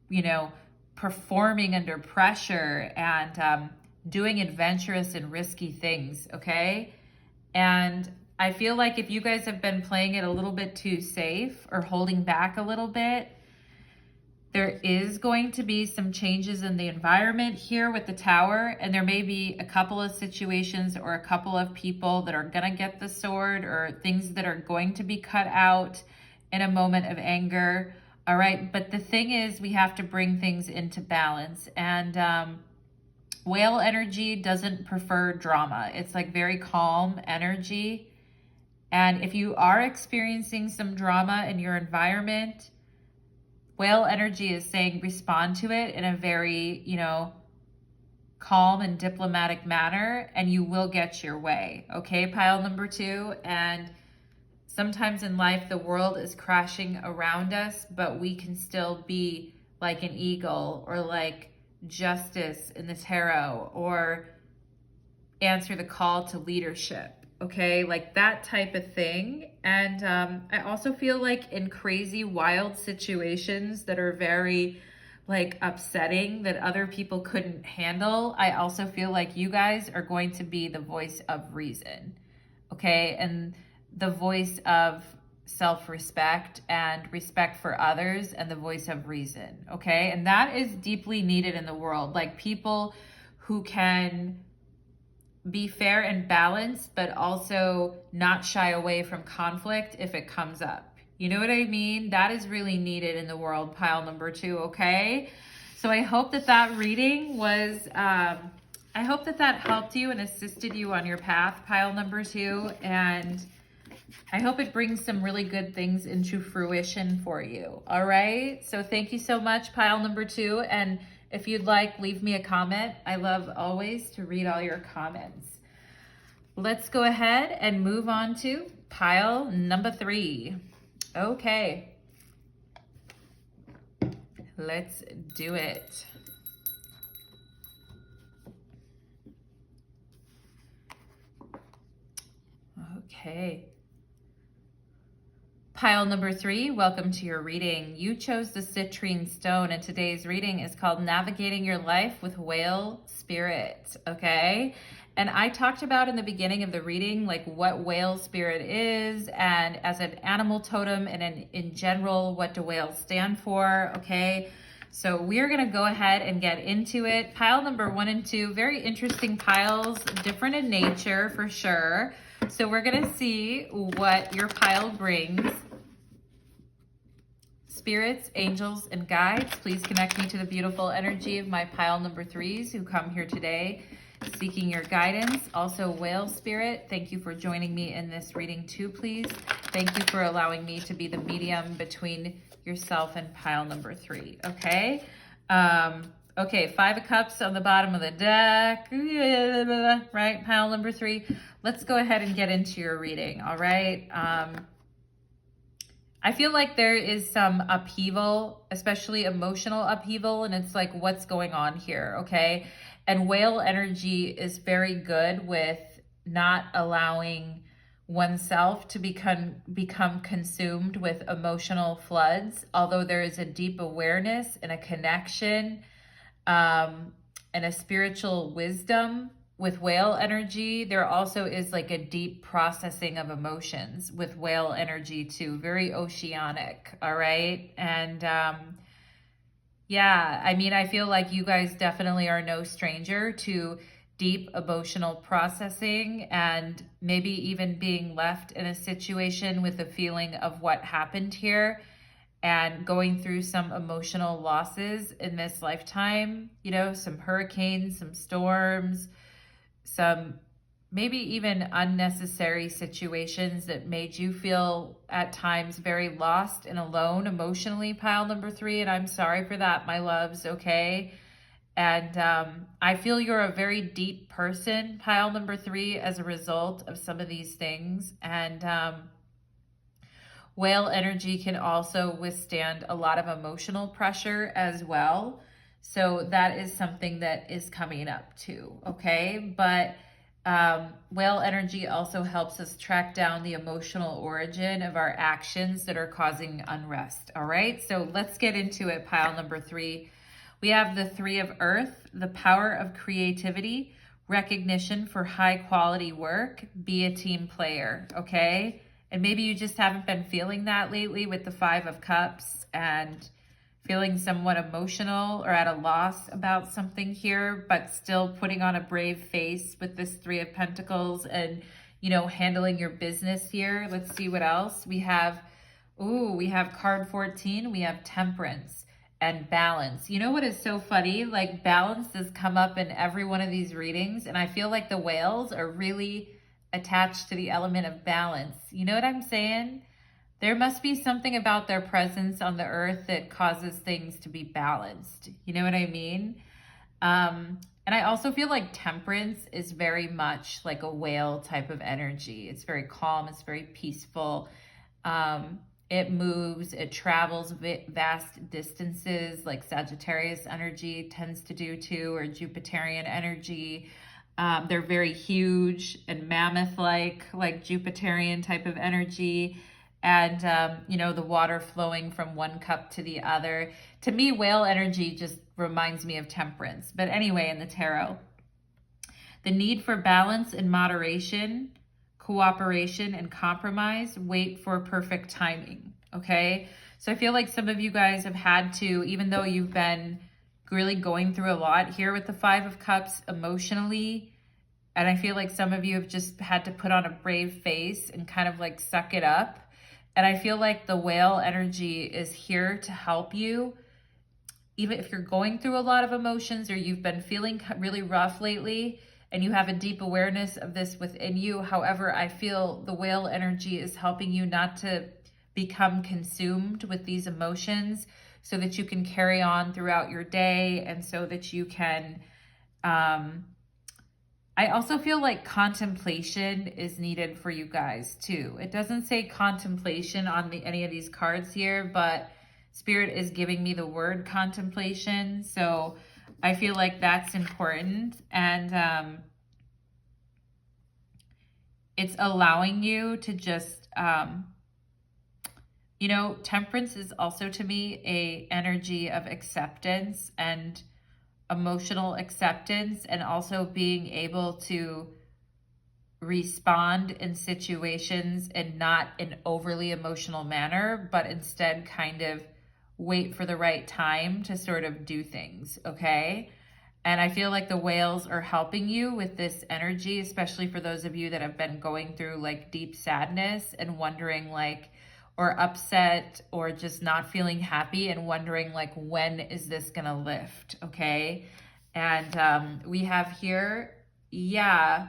you know, performing under pressure and doing adventurous and risky things, okay? And I feel like if you guys have been playing it a little bit too safe or holding back a little bit, there is going to be some changes in the environment here with the Tower, and there may be a couple of situations or a couple of people that are going to get the sword or things that are going to be cut out in a moment of anger. All right, but the thing is we have to bring things into balance, and whale energy doesn't prefer drama. It's like very calm energy, and if you are experiencing some drama in your environment, whale energy is saying respond to it in a very, you know, calm and diplomatic manner, and you will get your way. Okay, pile number 2. And sometimes in life, the world is crashing around us, but we can still be like an eagle or like justice in the tarot or answer the call to leadership. Okay, like that type of thing. And I also feel like in crazy, wild situations that are very like upsetting that other people couldn't handle, I also feel like you guys are going to be the voice of reason, okay? And the voice of self-respect and respect for others, and the voice of reason, okay? And that is deeply needed in the world. Like people who can be fair and balanced, but also not shy away from conflict if it comes up. You know what I mean? That is really needed in the world, pile number 2, okay? So I hope that that reading was, I hope that that helped you and assisted you on your path, pile number 2. And I hope it brings some really good things into fruition for you, all right? So thank you so much, pile number 2. And if you'd like, leave me a comment. I love always to read all your comments. Let's go ahead and move on to pile number 3. Okay, let's do it. Okay. Pile number 3, welcome to your reading. You chose the citrine stone, and today's reading is called Navigating Your Life with Whale Spirit, okay? And I talked about in the beginning of the reading, like what whale spirit is, and as an animal totem, and in general, what do whales stand for, okay? So we're gonna go ahead and get into it. Pile number 1 and 2, very interesting piles, different in nature for sure. So we're gonna see what your pile brings. Spirits, angels, and guides, please connect me to the beautiful energy of my pile number 3s who come here today seeking your guidance. Also, whale spirit, thank you for joining me in this reading too, please. Thank you for allowing me to be the medium between yourself and pile number 3, okay? Okay, 5 of Cups on the bottom of the deck, right? Pile number 3. Let's go ahead and get into your reading, all right? I feel like there is some upheaval, especially emotional upheaval, and it's like, what's going on here, okay? And whale energy is very good with not allowing oneself to become consumed with emotional floods, although there is a deep awareness and a connection and a spiritual wisdom with whale energy. There also is like a deep processing of emotions with whale energy too, very oceanic, all right? And yeah, I mean, I feel like you guys definitely are no stranger to deep emotional processing, and maybe even being left in a situation with a feeling of what happened here and going through some emotional losses in this lifetime, you know, some hurricanes, some storms, some maybe even unnecessary situations that made you feel at times very lost and alone emotionally, pile number 3. And I'm sorry for that, my loves, okay? And I feel you're a very deep person, pile number 3, as a result of some of these things. And whale energy can also withstand a lot of emotional pressure as well. So that is something that is coming up too, okay? But whale energy also helps us track down the emotional origin of our actions that are causing unrest, all right? So let's get into it, pile number 3. We have the 3 of Earth, the power of creativity, recognition for high quality work, be a team player, okay? And maybe you just haven't been feeling that lately with the 5 of Cups and feeling somewhat emotional or at a loss about something here, but still putting on a brave face with this 3 of Pentacles and, you know, handling your business here. Let's see what else we have. Ooh, we have card 14. We have Temperance and Balance. You know what is so funny? Like, balance has come up in every one of these readings, and I feel like the whales are really attached to the element of balance. You know what I'm saying? There must be something about their presence on the earth that causes things to be balanced. You know what I mean? And I also feel like Temperance is very much like a whale type of energy. It's very calm. It's very peaceful. It moves. It travels vast distances, like Sagittarius energy tends to do too, or Jupiterian energy. They're very huge and mammoth-like Jupiterian type of energy. and, you know, the water flowing from one cup to the other. To me, whale energy just reminds me of temperance. But anyway, in the tarot, the need for balance and moderation, cooperation and compromise, wait for perfect timing, okay? So I feel like some of you guys have had to, even though you've been really going through a lot here with the Five of Cups emotionally, and I feel like some of you have just had to put on a brave face and kind of like suck it up. And I feel like the whale energy is here to help you. Even if you're going through a lot of emotions or you've been feeling really rough lately and you have a deep awareness of this within you. However, I feel the whale energy is helping you not to become consumed with these emotions so that you can carry on throughout your day and so that you can, I also feel like contemplation is needed for you guys too. It doesn't say contemplation on any of these cards here, but Spirit is giving me the word contemplation. So I feel like that's important. And it's allowing you to just, you know, temperance is also to me a energy of acceptance and emotional acceptance, and also being able to respond in situations in not an overly emotional manner, but instead kind of wait for the right time to sort of do things, okay? And I feel like the whales are helping you with this energy, especially for those of you that have been going through like deep sadness and wondering like, or upset or just not feeling happy and wondering like, when is this gonna lift, okay? And we have here, yeah,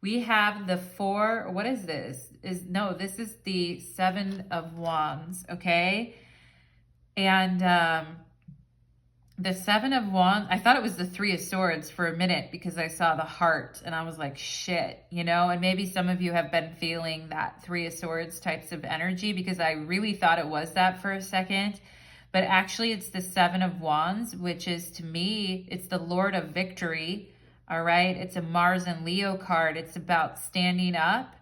we have the four, what is this? This is the Seven of Wands, okay? And the Seven of Wands, I thought it was the Three of Swords for a minute because I saw the heart and I was like, shit, you know? And maybe some of you have been feeling that Three of Swords types of energy because I really thought it was that for a second. But actually it's the Seven of Wands, which is, to me, it's the Lord of Victory, all right? It's a Mars and Leo card. It's about standing up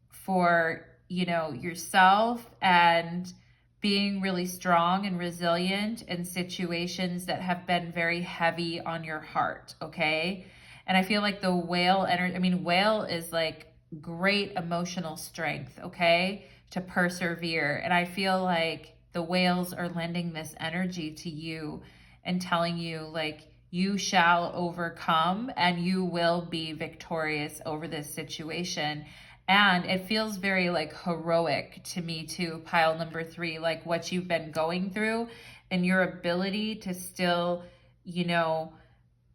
for, you know, yourself and being really strong and resilient in situations that have been very heavy on your heart, okay? And I feel like the whale energy, I mean, whale is like great emotional strength, okay, to persevere. And I feel like the whales are lending this energy to you and telling you like, you shall overcome and you will be victorious over this situation. And it feels very like heroic to me too, pile number three, like what you've been going through and your ability to still, you know,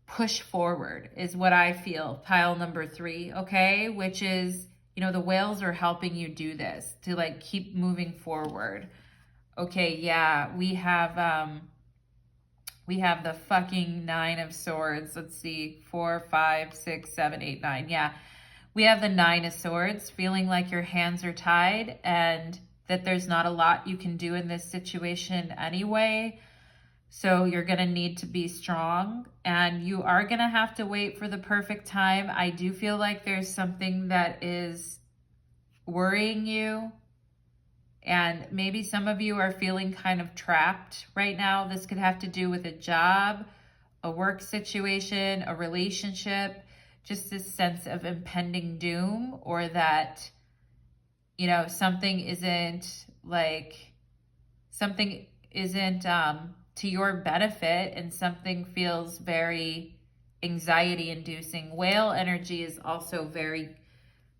push forward is what I feel, pile number three, okay? Which is, you know, the whales are helping you do this, to like keep moving forward. Okay, yeah, we have the fucking Nine of Swords. Let's see, 4, 5, 6, 7, 8, 9, yeah. We have the Nine of Swords, feeling like your hands are tied and that there's not a lot you can do in this situation anyway. So you're going to need to be strong and you are going to have to wait for the perfect time. I do feel like there's something that is worrying you. And maybe some of you are feeling kind of trapped right now. This could have to do with a job, a work situation, a relationship, just this sense of impending doom, or that, you know, something isn't to your benefit and something feels very anxiety inducing. Whale energy is also very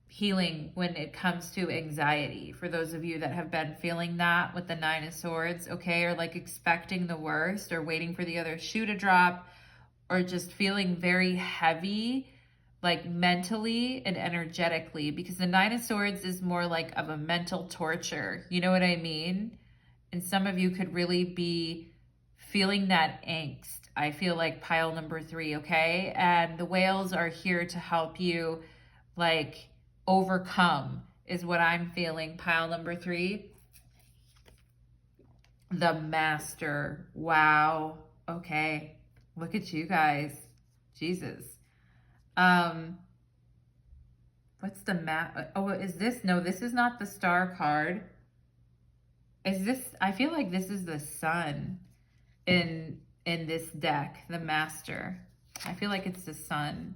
healing when it comes to anxiety. For those of you that have been feeling that with the Nine of Swords, okay, or like expecting the worst or waiting for the other shoe to drop, or just feeling very heavy, like mentally and energetically, because the Nine of Swords is more like of a mental torture. You know what I mean? And some of you could really be feeling that angst. I feel like pile number three, okay? And the whales are here to help you like overcome is what I'm feeling, pile number three. The Master. Wow. Okay. Look at you guys. Jesus. The What's the map? Oh, is this? No, this is not the star card. Is this? I feel like this is the sun in this deck, the master. I feel like it's the sun.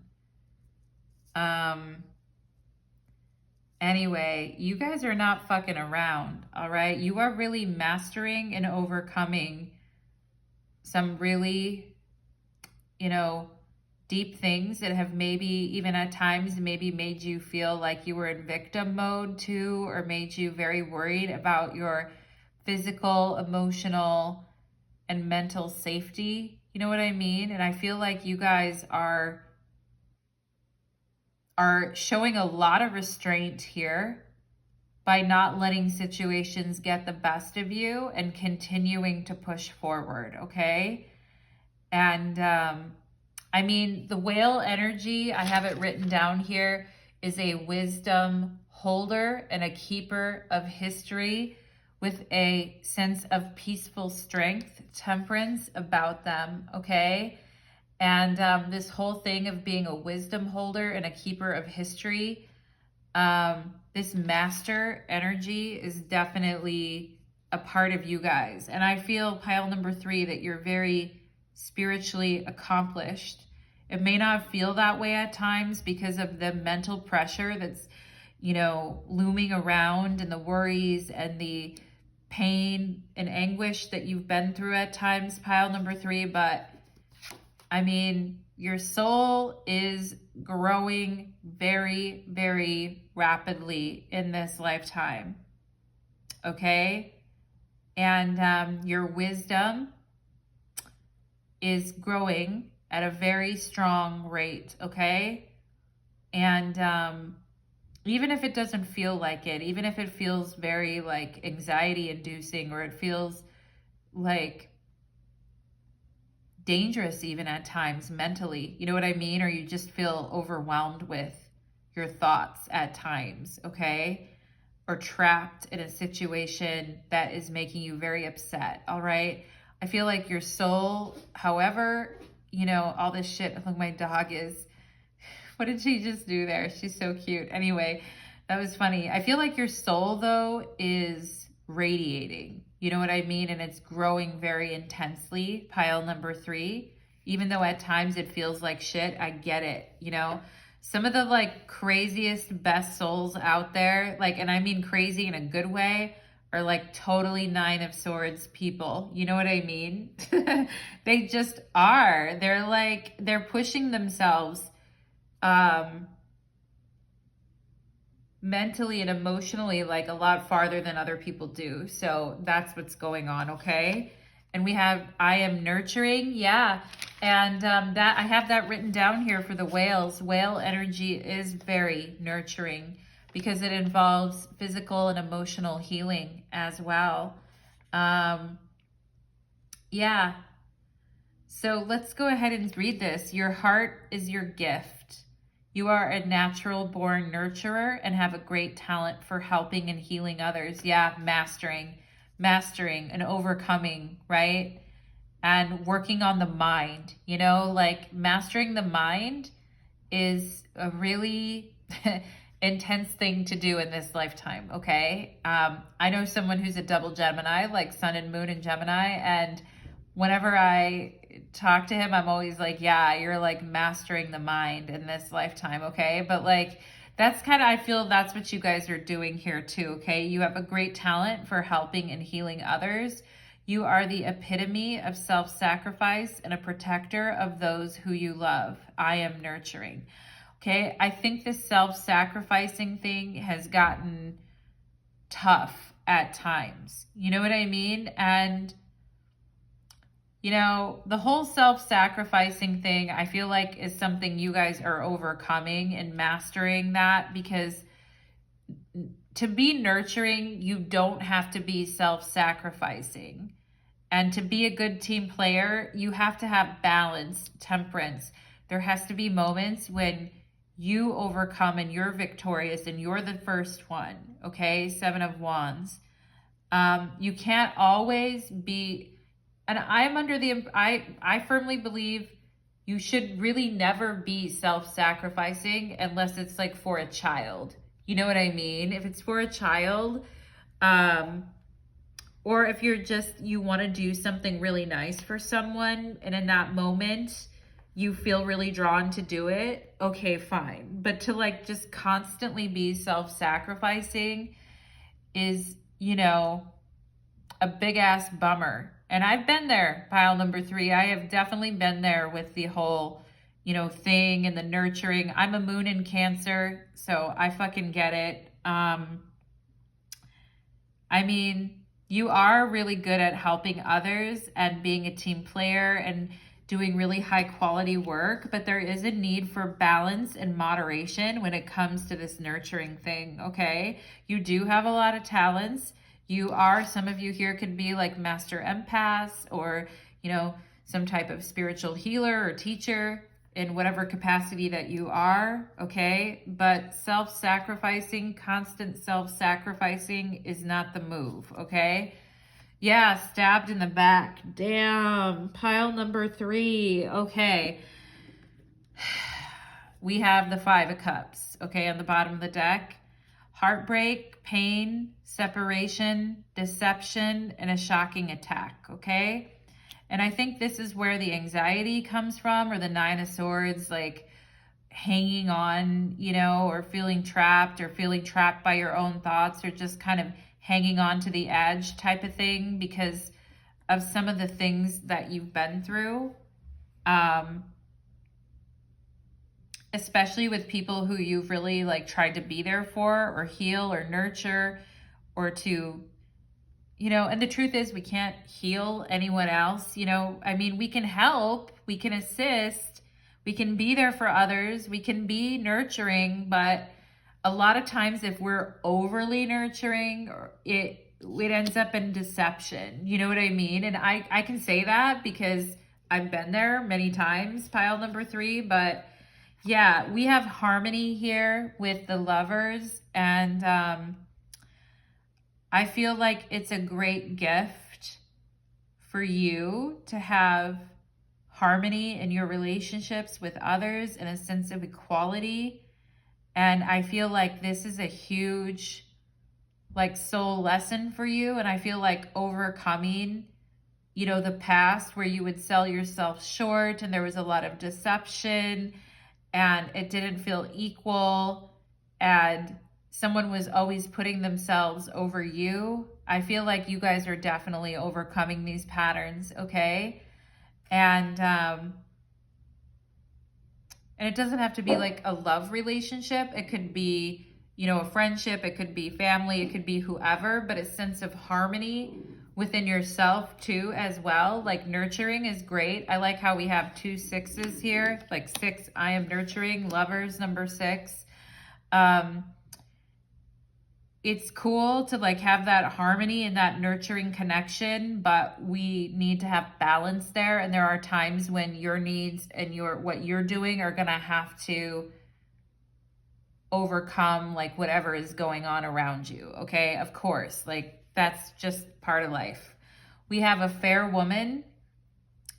Anyway, you guys are not fucking around, all right? You are really mastering and overcoming some really, you know, deep things that have maybe even at times maybe made you feel like you were in victim mode too, or made you very worried about your physical, emotional, and mental safety. You know what I mean? And I feel like you guys are showing a lot of restraint here by not letting situations get the best of you and continuing to push forward, okay? And I mean, the whale energy, I have it written down here, is a wisdom holder and a keeper of history with a sense of peaceful strength, temperance about them, okay? And this whole thing of being a wisdom holder and a keeper of history, this master energy is definitely a part of you guys. And I feel, pile number 3, that you're very spiritually accomplished. It may not feel that way at times because of the mental pressure that's, you know, looming around, and the worries and the pain and anguish that you've been through at times, pile number 3. But I mean, your soul is growing very, very rapidly in this lifetime, okay? And your wisdom is growing at a very strong rate, okay? And even if it doesn't feel like it, even if it feels very like anxiety inducing, or it feels like dangerous even at times mentally, you know what I mean? Or you just feel overwhelmed with your thoughts at times, okay? Or trapped in a situation that is making you very upset, all right? I feel like your soul, however, you know, all this shit, look, my dog is, what did she just do there? She's so cute. Anyway, that was funny. I feel like your soul, though, is radiating. You know what I mean? And it's growing very intensely, pile number 3. Even though at times it feels like shit, I get it, you know? Some of the like craziest, best souls out there, like, and I mean crazy in a good way, are like totally 9 of Swords people. You know what I mean? They just are. They're like, they're pushing themselves mentally and emotionally like a lot farther than other people do. So that's what's going on, okay? And we have, I am nurturing, yeah. And that, I have that written down here for the whales. Whale energy is very nurturing because it involves physical and emotional healing as well. Yeah. So let's go ahead and read this. Your heart is your gift. You are a natural born nurturer and have a great talent for helping and healing others. Yeah, mastering and overcoming, right? And working on the mind, you know, like mastering the mind is a really intense thing to do in this lifetime, okay? I know someone who's a double Gemini, like Sun and Moon in Gemini, and whenever I talk to him, I'm always like, yeah, you're like mastering the mind in this lifetime, okay? But like, that's kind of, I feel that's what you guys are doing here too, okay? You have a great talent for helping and healing others. You are the epitome of self-sacrifice and a protector of those who you love. I am nurturing, okay? I think this self-sacrificing thing has gotten tough at times. You know what I mean? And you know, the whole self-sacrificing thing, I feel like is something you guys are overcoming and mastering that, because to be nurturing, you don't have to be self-sacrificing. And to be a good team player, you have to have balance, temperance. There has to be moments when you overcome and you're victorious and you're the first one, okay? 7 of Wands. You can't always be... And I'm under the, I firmly believe you should really never be self-sacrificing unless it's like for a child. You know what I mean? If it's for a child, or if you're just, you want to do something really nice for someone, and in that moment you feel really drawn to do it, okay, fine. But to like just constantly be self-sacrificing is, you know, a big ass bummer. And I've been there, pile number 3. I have definitely been there with the whole, you know, thing and the nurturing. I'm a moon in Cancer, so I fucking get it. I mean, you are really good at helping others and being a team player and doing really high quality work, but there is a need for balance and moderation when it comes to this nurturing thing, okay? You do have a lot of talents. You are, some of you here could be like master empaths or, you know, some type of spiritual healer or teacher in whatever capacity that you are, okay? But self-sacrificing, constant self-sacrificing is not the move, okay? Yeah, stabbed in the back. Damn, pile number 3, okay. We have the 5 of Cups, okay, on the bottom of the deck. Heartbreak, pain, separation, deception, and a shocking attack, okay? And I think this is where the anxiety comes from, or the 9 of Swords, like hanging on, you know, or feeling trapped by your own thoughts, or just kind of hanging on to the edge type of thing because of some of the things that you've been through. Especially with people who you've really like tried to be there for or heal or nurture or to, you know, and the truth is we can't heal anyone else. You know, I mean, we can help, we can assist, we can be there for others, we can be nurturing, but a lot of times if we're overly nurturing, it ends up in deception. You know what I mean? And I can say that because I've been there many times, pile number 3, but yeah, we have harmony here with the Lovers, and I feel like it's a great gift for you to have harmony in your relationships with others and a sense of equality. And I feel like this is a huge like soul lesson for you. And I feel like overcoming, you know, the past where you would sell yourself short and there was a lot of deception and it didn't feel equal and someone was always putting themselves over you. I feel like you guys are definitely overcoming these patterns, okay? And it doesn't have to be like a love relationship. It could be, you know, a friendship. It could be family. It could be whoever, but a sense of harmony within yourself too as well. Like nurturing is great. I like how we have 2 6s here, like 6, I am nurturing, Lovers, number 6. It's cool to like have that harmony and that nurturing connection, but we need to have balance there. And there are times when your needs and what you're doing are going to have to overcome like whatever is going on around you. Okay. Of course, like that's just part of life. We have a fair woman,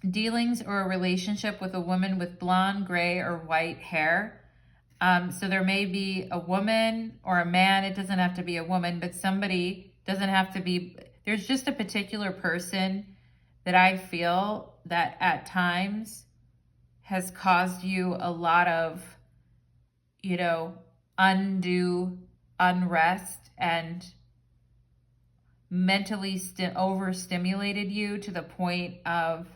dealings or a relationship with a woman with blonde, gray, or white hair. So there may be a woman or a man. It doesn't have to be a woman, but somebody, doesn't have to be. There's just a particular person that I feel that at times has caused you a lot of, you know, undue unrest and mentally overstimulated you to the point of,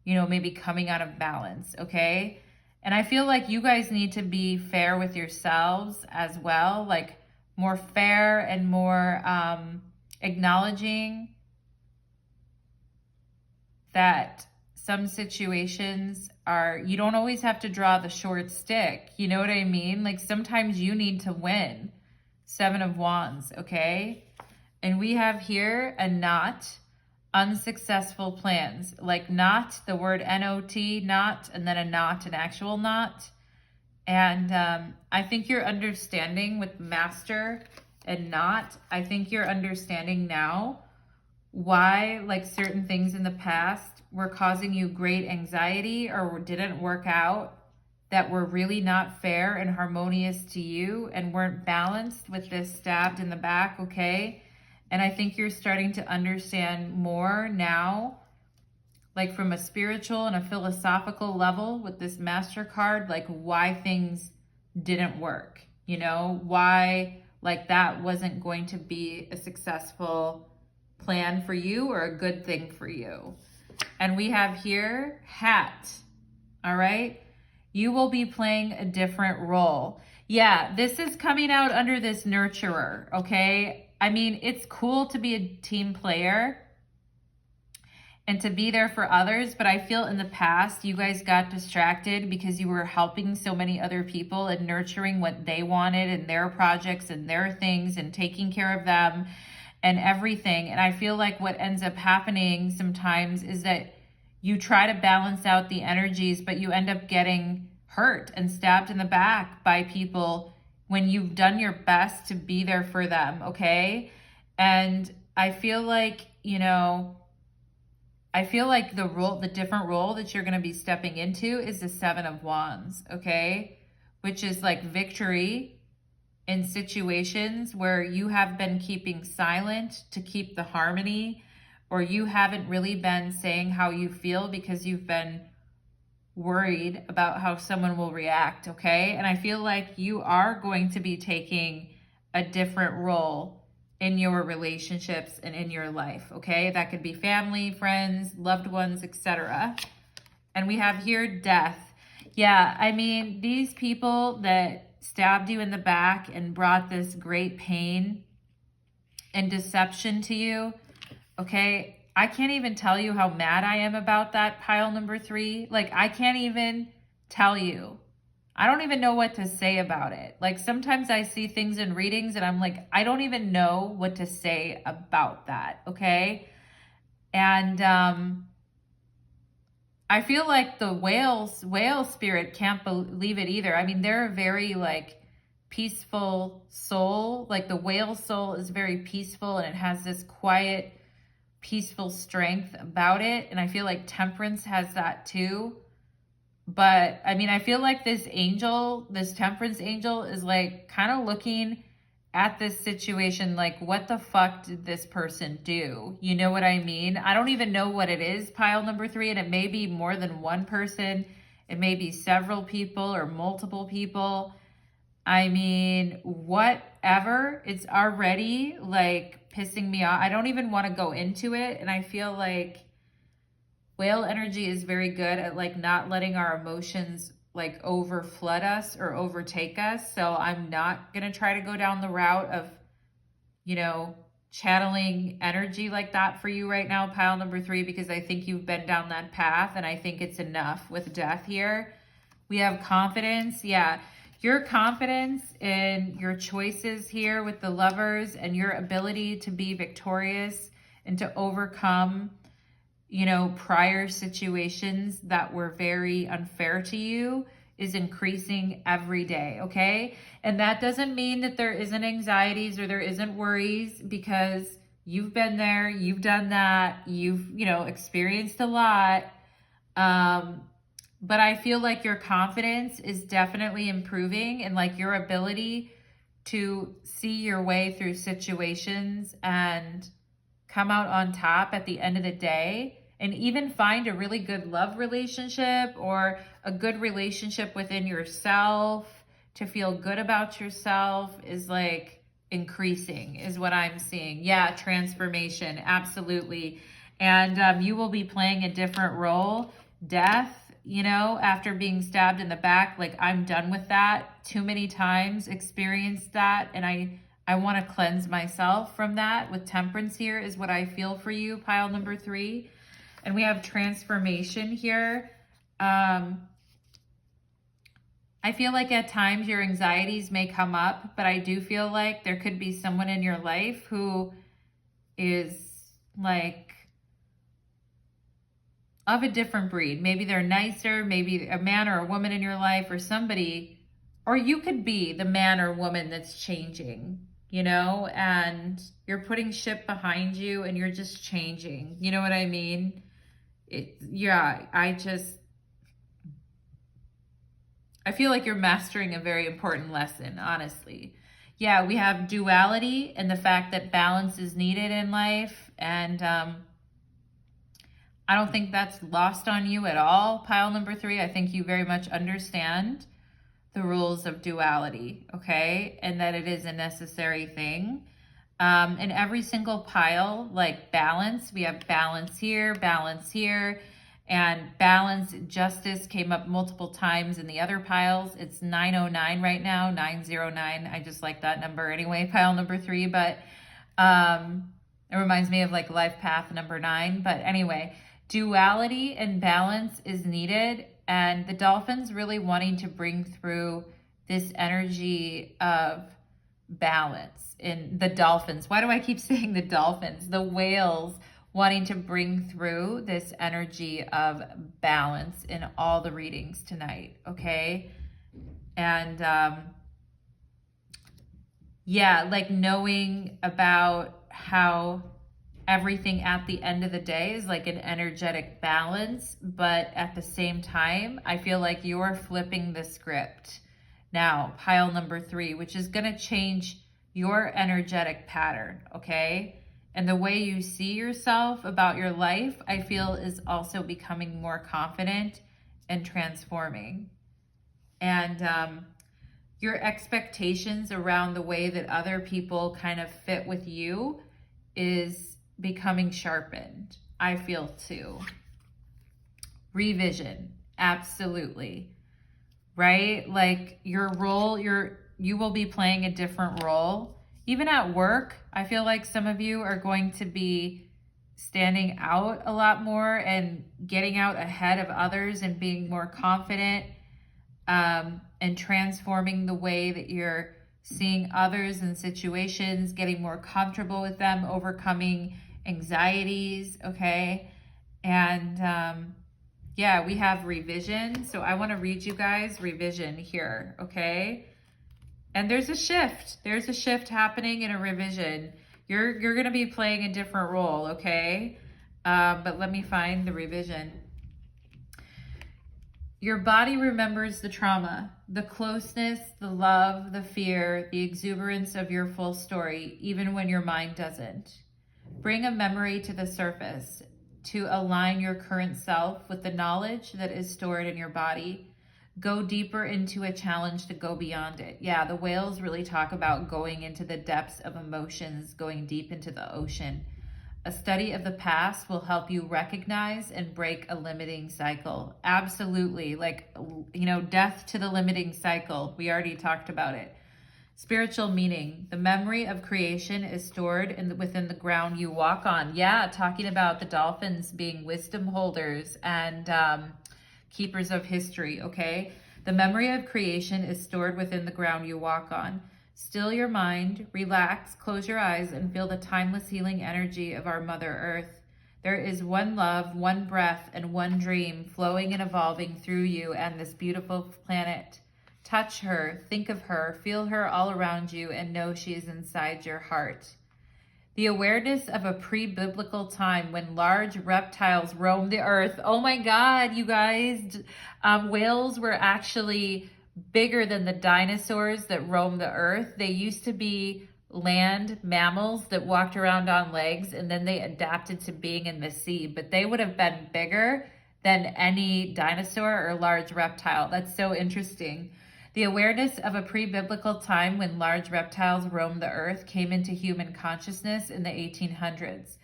you know, maybe coming out of balance, okay? And I feel like you guys need to be fair with yourselves as well, like more fair and more acknowledging that some situations are, you don't always have to draw the short stick. You know what I mean? Like sometimes you need to win. 7 of Wands, okay? And we have here a knot. Unsuccessful plans, like knot, the word N-O-T, knot, and then a knot, an actual knot. And I think you're understanding with master and knot, I think you're understanding now why like certain things in the past were causing you great anxiety or didn't work out, that were really not fair and harmonious to you and weren't balanced with this stabbed in the back, okay? And I think you're starting to understand more now, like from a spiritual and a philosophical level with this Master card, like why things didn't work, you know, why like that wasn't going to be a successful plan for you or a good thing for you. And we have here hat, all right? You will be playing a different role. Yeah, this is coming out under this nurturer, okay? I mean, it's cool to be a team player and to be there for others, but I feel in the past you guys got distracted because you were helping so many other people and nurturing what they wanted and their projects and their things and taking care of them and everything. And I feel like what ends up happening sometimes is that you try to balance out the energies, but you end up getting hurt and stabbed in the back by people when you've done your best to be there for them, okay? And I feel like, you know, I feel like the different role that you're going to be stepping into is the Seven of Wands, okay? Which is like victory in situations where you have been keeping silent to keep the harmony, or you haven't really been saying how you feel because you've been worried about how someone will react, okay? And I feel like you are going to be taking a different role in your relationships and in your life, okay? That could be family, friends, loved ones, etc. And we have here death. Yeah, I mean, these people that stabbed you in the back and brought this great pain and deception to you, okay? I can't even tell you how mad I am about that, pile number 3. Like, I can't even tell you. I don't even know what to say about it. Like, sometimes I see things in readings and I'm like, I don't even know what to say about that, okay? And I feel like the whale spirit can't believe it either. I mean, they're a very like peaceful soul. Like the whale soul is very peaceful and it has this quiet, peaceful strength about it. And I feel like Temperance has that too. But I mean, I feel like this angel, this Temperance angel is like kind of looking at this situation like, what the fuck did this person do? You know what I mean? I don't even know what it is, pile number 3, and it may be more than one person. It may be several people or multiple people. I mean, whatever. It's already like pissing me off. I don't even want to go into it. And I feel like whale energy is very good at like not letting our emotions like over flood us or overtake us. So I'm not going to try to go down the route of, you know, channeling energy like that for you right now, pile number 3, because I think you've been down that path and I think it's enough with death here. We have confidence. Yeah. Your confidence in your choices here with the Lovers and your ability to be victorious and to overcome, you know, prior situations that were very unfair to you is increasing every day, okay? And that doesn't mean that there isn't anxieties or there isn't worries, because you've been there, you've done that, you've, you know, experienced a lot. But I feel like your confidence is definitely improving, and like your ability to see your way through situations and come out on top at the end of the day, and even find a really good love relationship or a good relationship within yourself, to feel good about yourself, is like increasing, is what I'm seeing. Yeah, transformation, absolutely. And you will be playing a different role. Death, you know, after being stabbed in the back, like I'm done with that. Too many times experienced that, and I want to cleanse myself from that. With Temperance here is what I feel for you, pile number 3. And we have transformation here. I feel like at times your anxieties may come up, but I do feel like there could be someone in your life who is like of a different breed. Maybe they're nicer, maybe a man or a woman in your life, or somebody, or you could be the man or woman that's changing, you know, and you're putting shit behind you and you're just changing. You know what I mean? Yeah, I feel like you're mastering a very important lesson, honestly. Yeah, we have duality and the fact that balance is needed in life. And I don't think that's lost on you at all, pile number 3. I think you very much understand the rules of duality, okay? And that it is a necessary thing. In every single pile, like balance, we have balance here, and balance, justice came up multiple times in the other piles. It's 909 right now, 909. I just like that number anyway, pile number 3, but it reminds me of like life path number 9. But anyway, duality and balance is needed, and the dolphins really wanting to bring through this energy of balance in the dolphins. Why do I keep saying the dolphins? The whales wanting to bring through this energy of balance in all the readings tonight, okay? And yeah, like knowing about how everything at the end of the day is like an energetic balance, but at the same time, I feel like you're flipping the script now, pile number 3, which is going to change your energetic pattern, okay? And the way you see yourself about your life, I feel, is also becoming more confident and transforming. And your expectations around the way that other people kind of fit with you is becoming sharpened, I feel too. Revision, absolutely. Right? Like your role, you will be playing a different role. Even at work, I feel like some of you are going to be standing out a lot more and getting out ahead of others and being more confident, and transforming the way that you're seeing others and situations, getting more comfortable with them, overcoming anxieties, okay? And yeah, we have revision. So I want to read you guys revision here, okay? And there's a shift. There's a shift happening in a revision. You're going to be playing a different role, okay? But let me find the revision. Your body remembers the trauma, the closeness, the love, the fear, the exuberance of your full story, even when your mind doesn't. Bring a memory to the surface to align your current self with the knowledge that is stored in your body. Go deeper into a challenge to go beyond it. Yeah, the whales really talk about going into the depths of emotions, going deep into the ocean. A study of the past will help you recognize and break a limiting cycle. Absolutely. Like, you know, death to the limiting cycle. We already talked about it. Spiritual meaning. The memory of creation is stored within the ground you walk on. Yeah, talking about the dolphins being wisdom holders and keepers of history, okay? The memory of creation is stored within the ground you walk on. Still your mind, relax, close your eyes, and feel the timeless healing energy of our Mother Earth. There is one love, one breath, and one dream flowing and evolving through you and this beautiful planet. Touch her, think of her, feel her all around you, and know she is inside your heart. The awareness of a pre-biblical time when large reptiles roamed the earth. Oh my God, you guys. Whales were actually bigger than the dinosaurs that roamed the earth. They used to be land mammals that walked around on legs, and then they adapted to being in the sea. But they would have been bigger than any dinosaur or large reptile. That's so interesting. The awareness of a pre-biblical time when large reptiles roamed the earth came into human consciousness in the 1800s.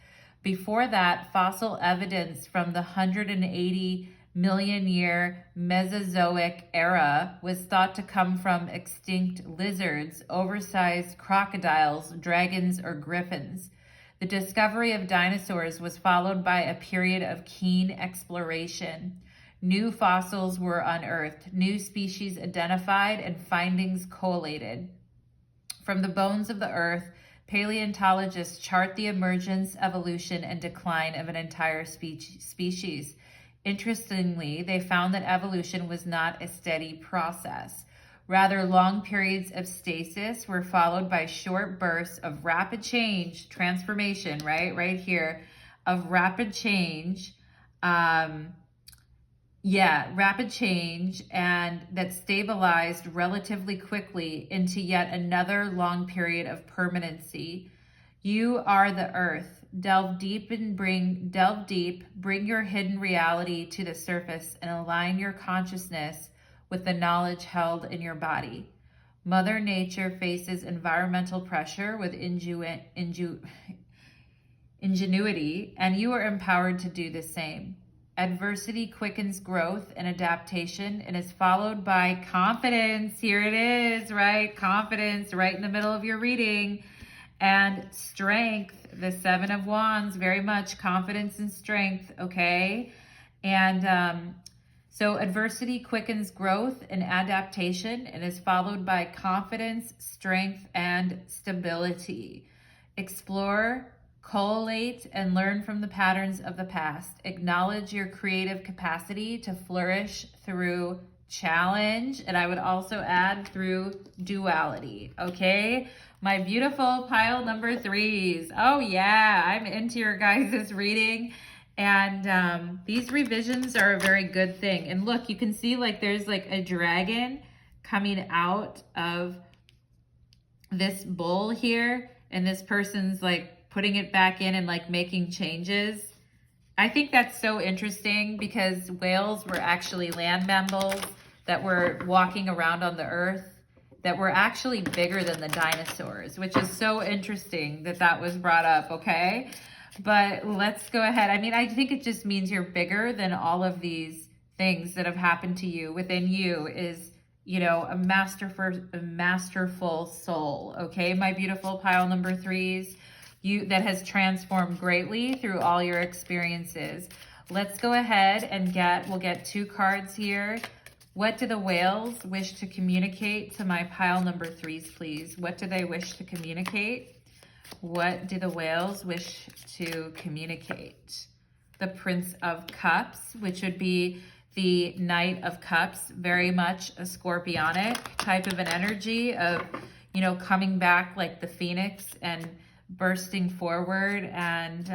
Before that, fossil evidence from the 180 million year Mesozoic era was thought to come from extinct lizards, oversized crocodiles, dragons, or griffins. The discovery of dinosaurs was followed by a period of keen exploration. New fossils were unearthed, new species identified, and findings collated. From the bones of the earth, paleontologists chart the emergence, evolution, and decline of an entire species. Interestingly, they found that evolution was not a steady process. Rather, long periods of stasis were followed by short bursts of rapid change, transformation, right here, of rapid change, Yeah, rapid change, and that stabilized relatively quickly into yet another long period of permanency. You are the earth. Delve deep, bring your hidden reality to the surface and align your consciousness with the knowledge held in your body. Mother Nature faces environmental pressure with ingenuity, and you are empowered to do the same. Adversity quickens growth and adaptation and is followed by confidence. Here it is, right? Confidence right in the middle of your reading. And strength, the Seven of Wands, very much confidence and strength, okay? And so adversity quickens growth and adaptation and is followed by confidence, strength, and stability. Explore, collate, and learn from the patterns of the past. Acknowledge your creative capacity to flourish through challenge, and I would also add through duality, okay? My beautiful pile number threes. Oh yeah, I'm into your guys' reading. And these revisions are a very good thing. And look, you can see like there's like a dragon coming out of this bowl here. And this person's like putting it back in and like making changes. I think that's so interesting because whales were actually land mammals that were walking around on the earth that were actually bigger than the dinosaurs, which is so interesting that that was brought up, okay? But let's go ahead. I mean, I think it just means you're bigger than all of these things that have happened to you. Within you is, you know, a masterful soul, okay? My beautiful pile number threes, that has transformed greatly through all your experiences. Let's go ahead and we'll get 2 cards here. What do the whales wish to communicate to my pile number threes, please? What do they wish to communicate? What do the whales wish to communicate? The Prince of Cups, which would be the Knight of Cups, very much a scorpionic type of an energy of, you know, coming back like the phoenix and bursting forward and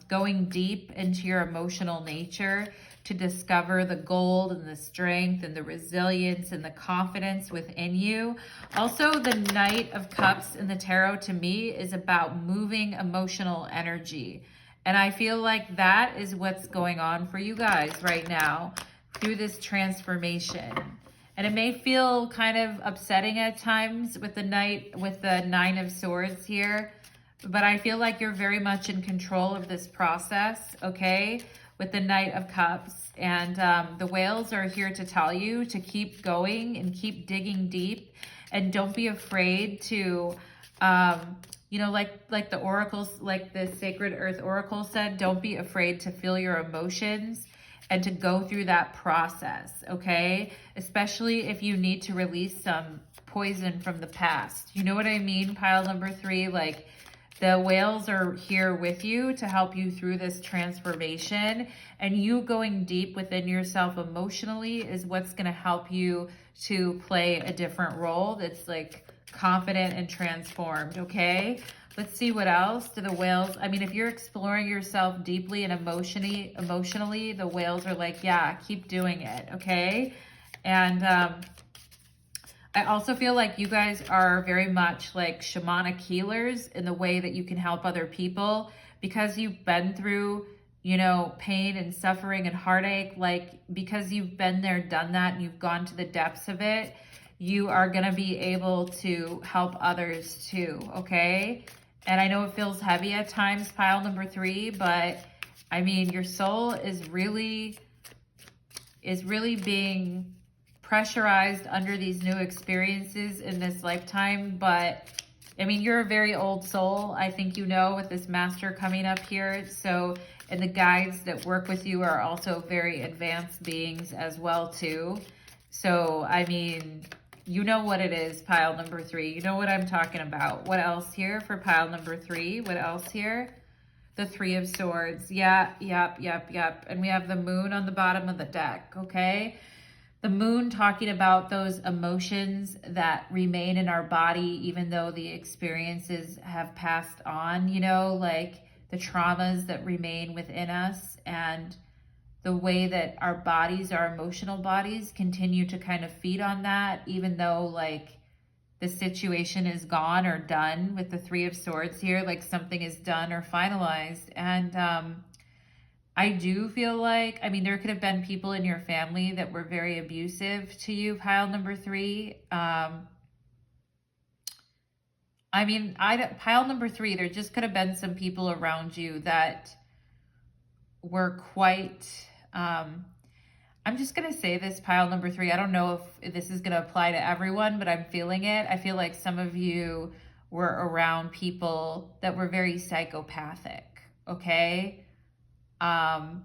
going deep into your emotional nature to discover the gold and the strength and the resilience and the confidence within you. Also, the Knight of Cups in the tarot to me is about moving emotional energy. And I feel like that is what's going on for you guys right now through this transformation. And it may feel kind of upsetting at times with the Nine of Swords here, but I feel like you're very much in control of this process, okay? With the Knight of Cups. And the whales are here to tell you to keep going and keep digging deep. And don't be afraid to, you know, like the oracles, like the Sacred Earth Oracle said, don't be afraid to feel your emotions and to go through that process, okay? Especially if you need to release some poison from the past. You know what I mean, pile number three? Like, the whales are here with you to help you through this transformation, and you going deep within yourself emotionally is what's going to help you to play a different role that's like confident and transformed, okay? Let's see what else do the whales, I mean, if you're exploring yourself deeply and emotionally, the whales are like, yeah, keep doing it, okay? And I also feel like you guys are very much like shamanic healers in the way that you can help other people because you've been through, you know, pain and suffering and heartache. Like, because you've been there, done that, and you've gone to the depths of it, you are going to be able to help others too, okay? And I know it feels heavy at times, pile number three, but I mean, your soul is really being pressurized under these new experiences in this lifetime. But I mean, you're a very old soul, I think, you know, with this master coming up here. So, and the guides that work with you are also very advanced beings as well too. So, I mean, you know what it is, pile number three. You know what I'm talking about. What else here for pile number three? What else here? The Three of Swords. Yeah, yep. And we have the Moon on the bottom of the deck, okay? The Moon talking about those emotions that remain in our body even though the experiences have passed on, you know, like the traumas that remain within us. And the way that our bodies, our emotional bodies, continue to kind of feed on that, even though like the situation is gone or done with the Three of Swords here, like something is done or finalized. And I do feel like, I mean, there could have been people in your family that were very abusive to you, pile number 3. I mean, pile number 3, there just could have been some people around you that were quite, I'm just going to say this, pile number 3. I don't know if this is going to apply to everyone, but I'm feeling it. I feel like some of you were around people that were very psychopathic, okay? I'm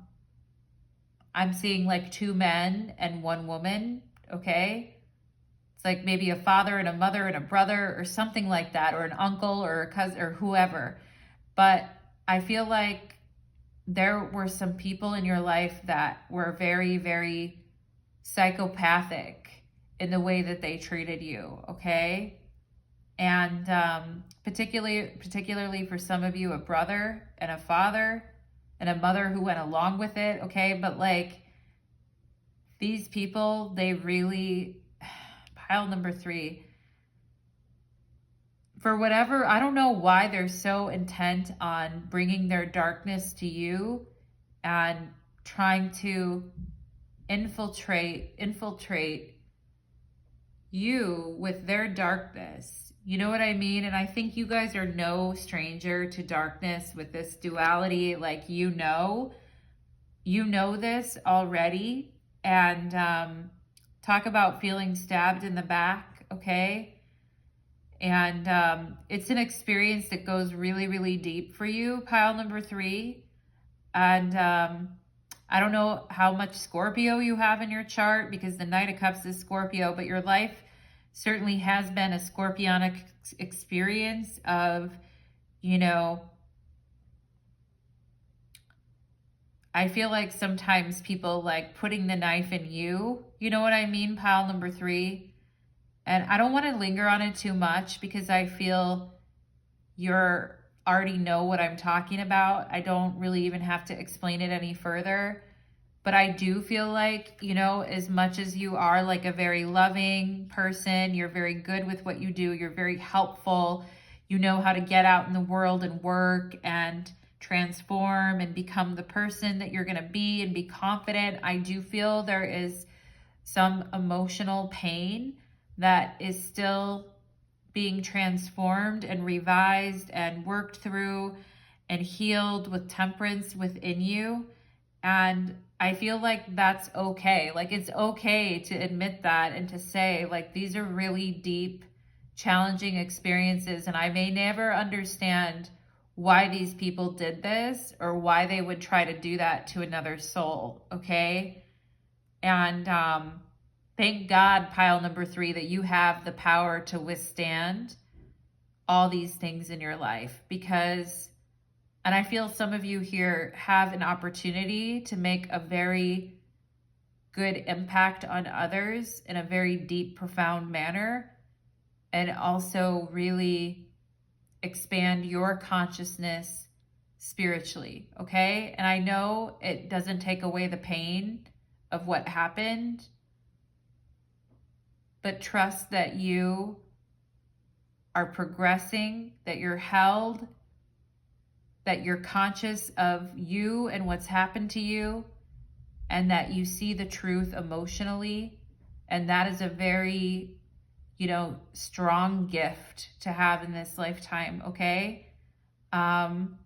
seeing like 2 men and 1 woman, okay? It's like maybe a father and a mother and a brother or something like that, or an uncle or a cousin or whoever. But I feel like there were some people in your life that were very, very psychopathic in the way that they treated you, okay? And particularly for some of you, a brother and a father and a mother who went along with it, okay? But like these people, they really, pile number 3, for whatever, I don't know why they're so intent on bringing their darkness to you and trying to infiltrate you with their darkness. You know what I mean? And I think you guys are no stranger to darkness with this duality. Like, you know this already. And talk about feeling stabbed in the back, okay? And it's an experience that goes really, really deep for you, pile number 3. And I don't know how much Scorpio you have in your chart, because the Knight of Cups is Scorpio, but your life certainly has been a Scorpionic experience of, you know, I feel like sometimes people like putting the knife in you, you know what I mean, pile number 3. And I don't want to linger on it too much because I feel you're already know what I'm talking about. I don't really even have to explain it any further. But I do feel like, you know, as much as you are like a very loving person, you're very good with what you do, you're very helpful, you know how to get out in the world and work and transform and become the person that you're going to be and be confident. I do feel there is some emotional pain that is still being transformed and revised and worked through and healed with temperance within you. And I feel like that's okay. Like, it's okay to admit that and to say, like, these are really deep, challenging experiences. And I may never understand why these people did this or why they would try to do that to another soul, okay? And thank God, pile number 3, that you have the power to withstand all these things in your life, because, and I feel some of you here have an opportunity to make a very good impact on others in a very deep, profound manner, and also really expand your consciousness spiritually, okay? And I know it doesn't take away the pain of what happened, but trust that you are progressing, that you're held, that you're conscious of you and what's happened to you, and that you see the truth emotionally. And that is a very, you know, strong gift to have in this lifetime, okay? I'm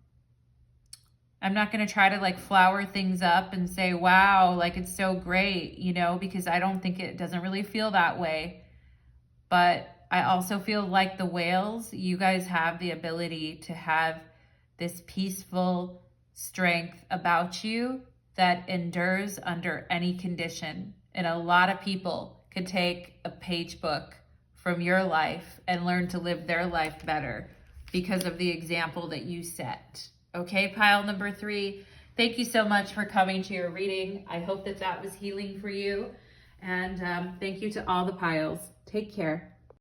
not going to try to like flower things up and say, wow, like it's so great, you know, because I don't think it doesn't really feel that way. But I also feel like the whales, you guys have the ability to have this peaceful strength about you that endures under any condition. And a lot of people could take a page book from your life and learn to live their life better because of the example that you set. Okay, pile number 3, thank you so much for coming to your reading. I hope that that was healing for you. And thank you to all the piles. Take care.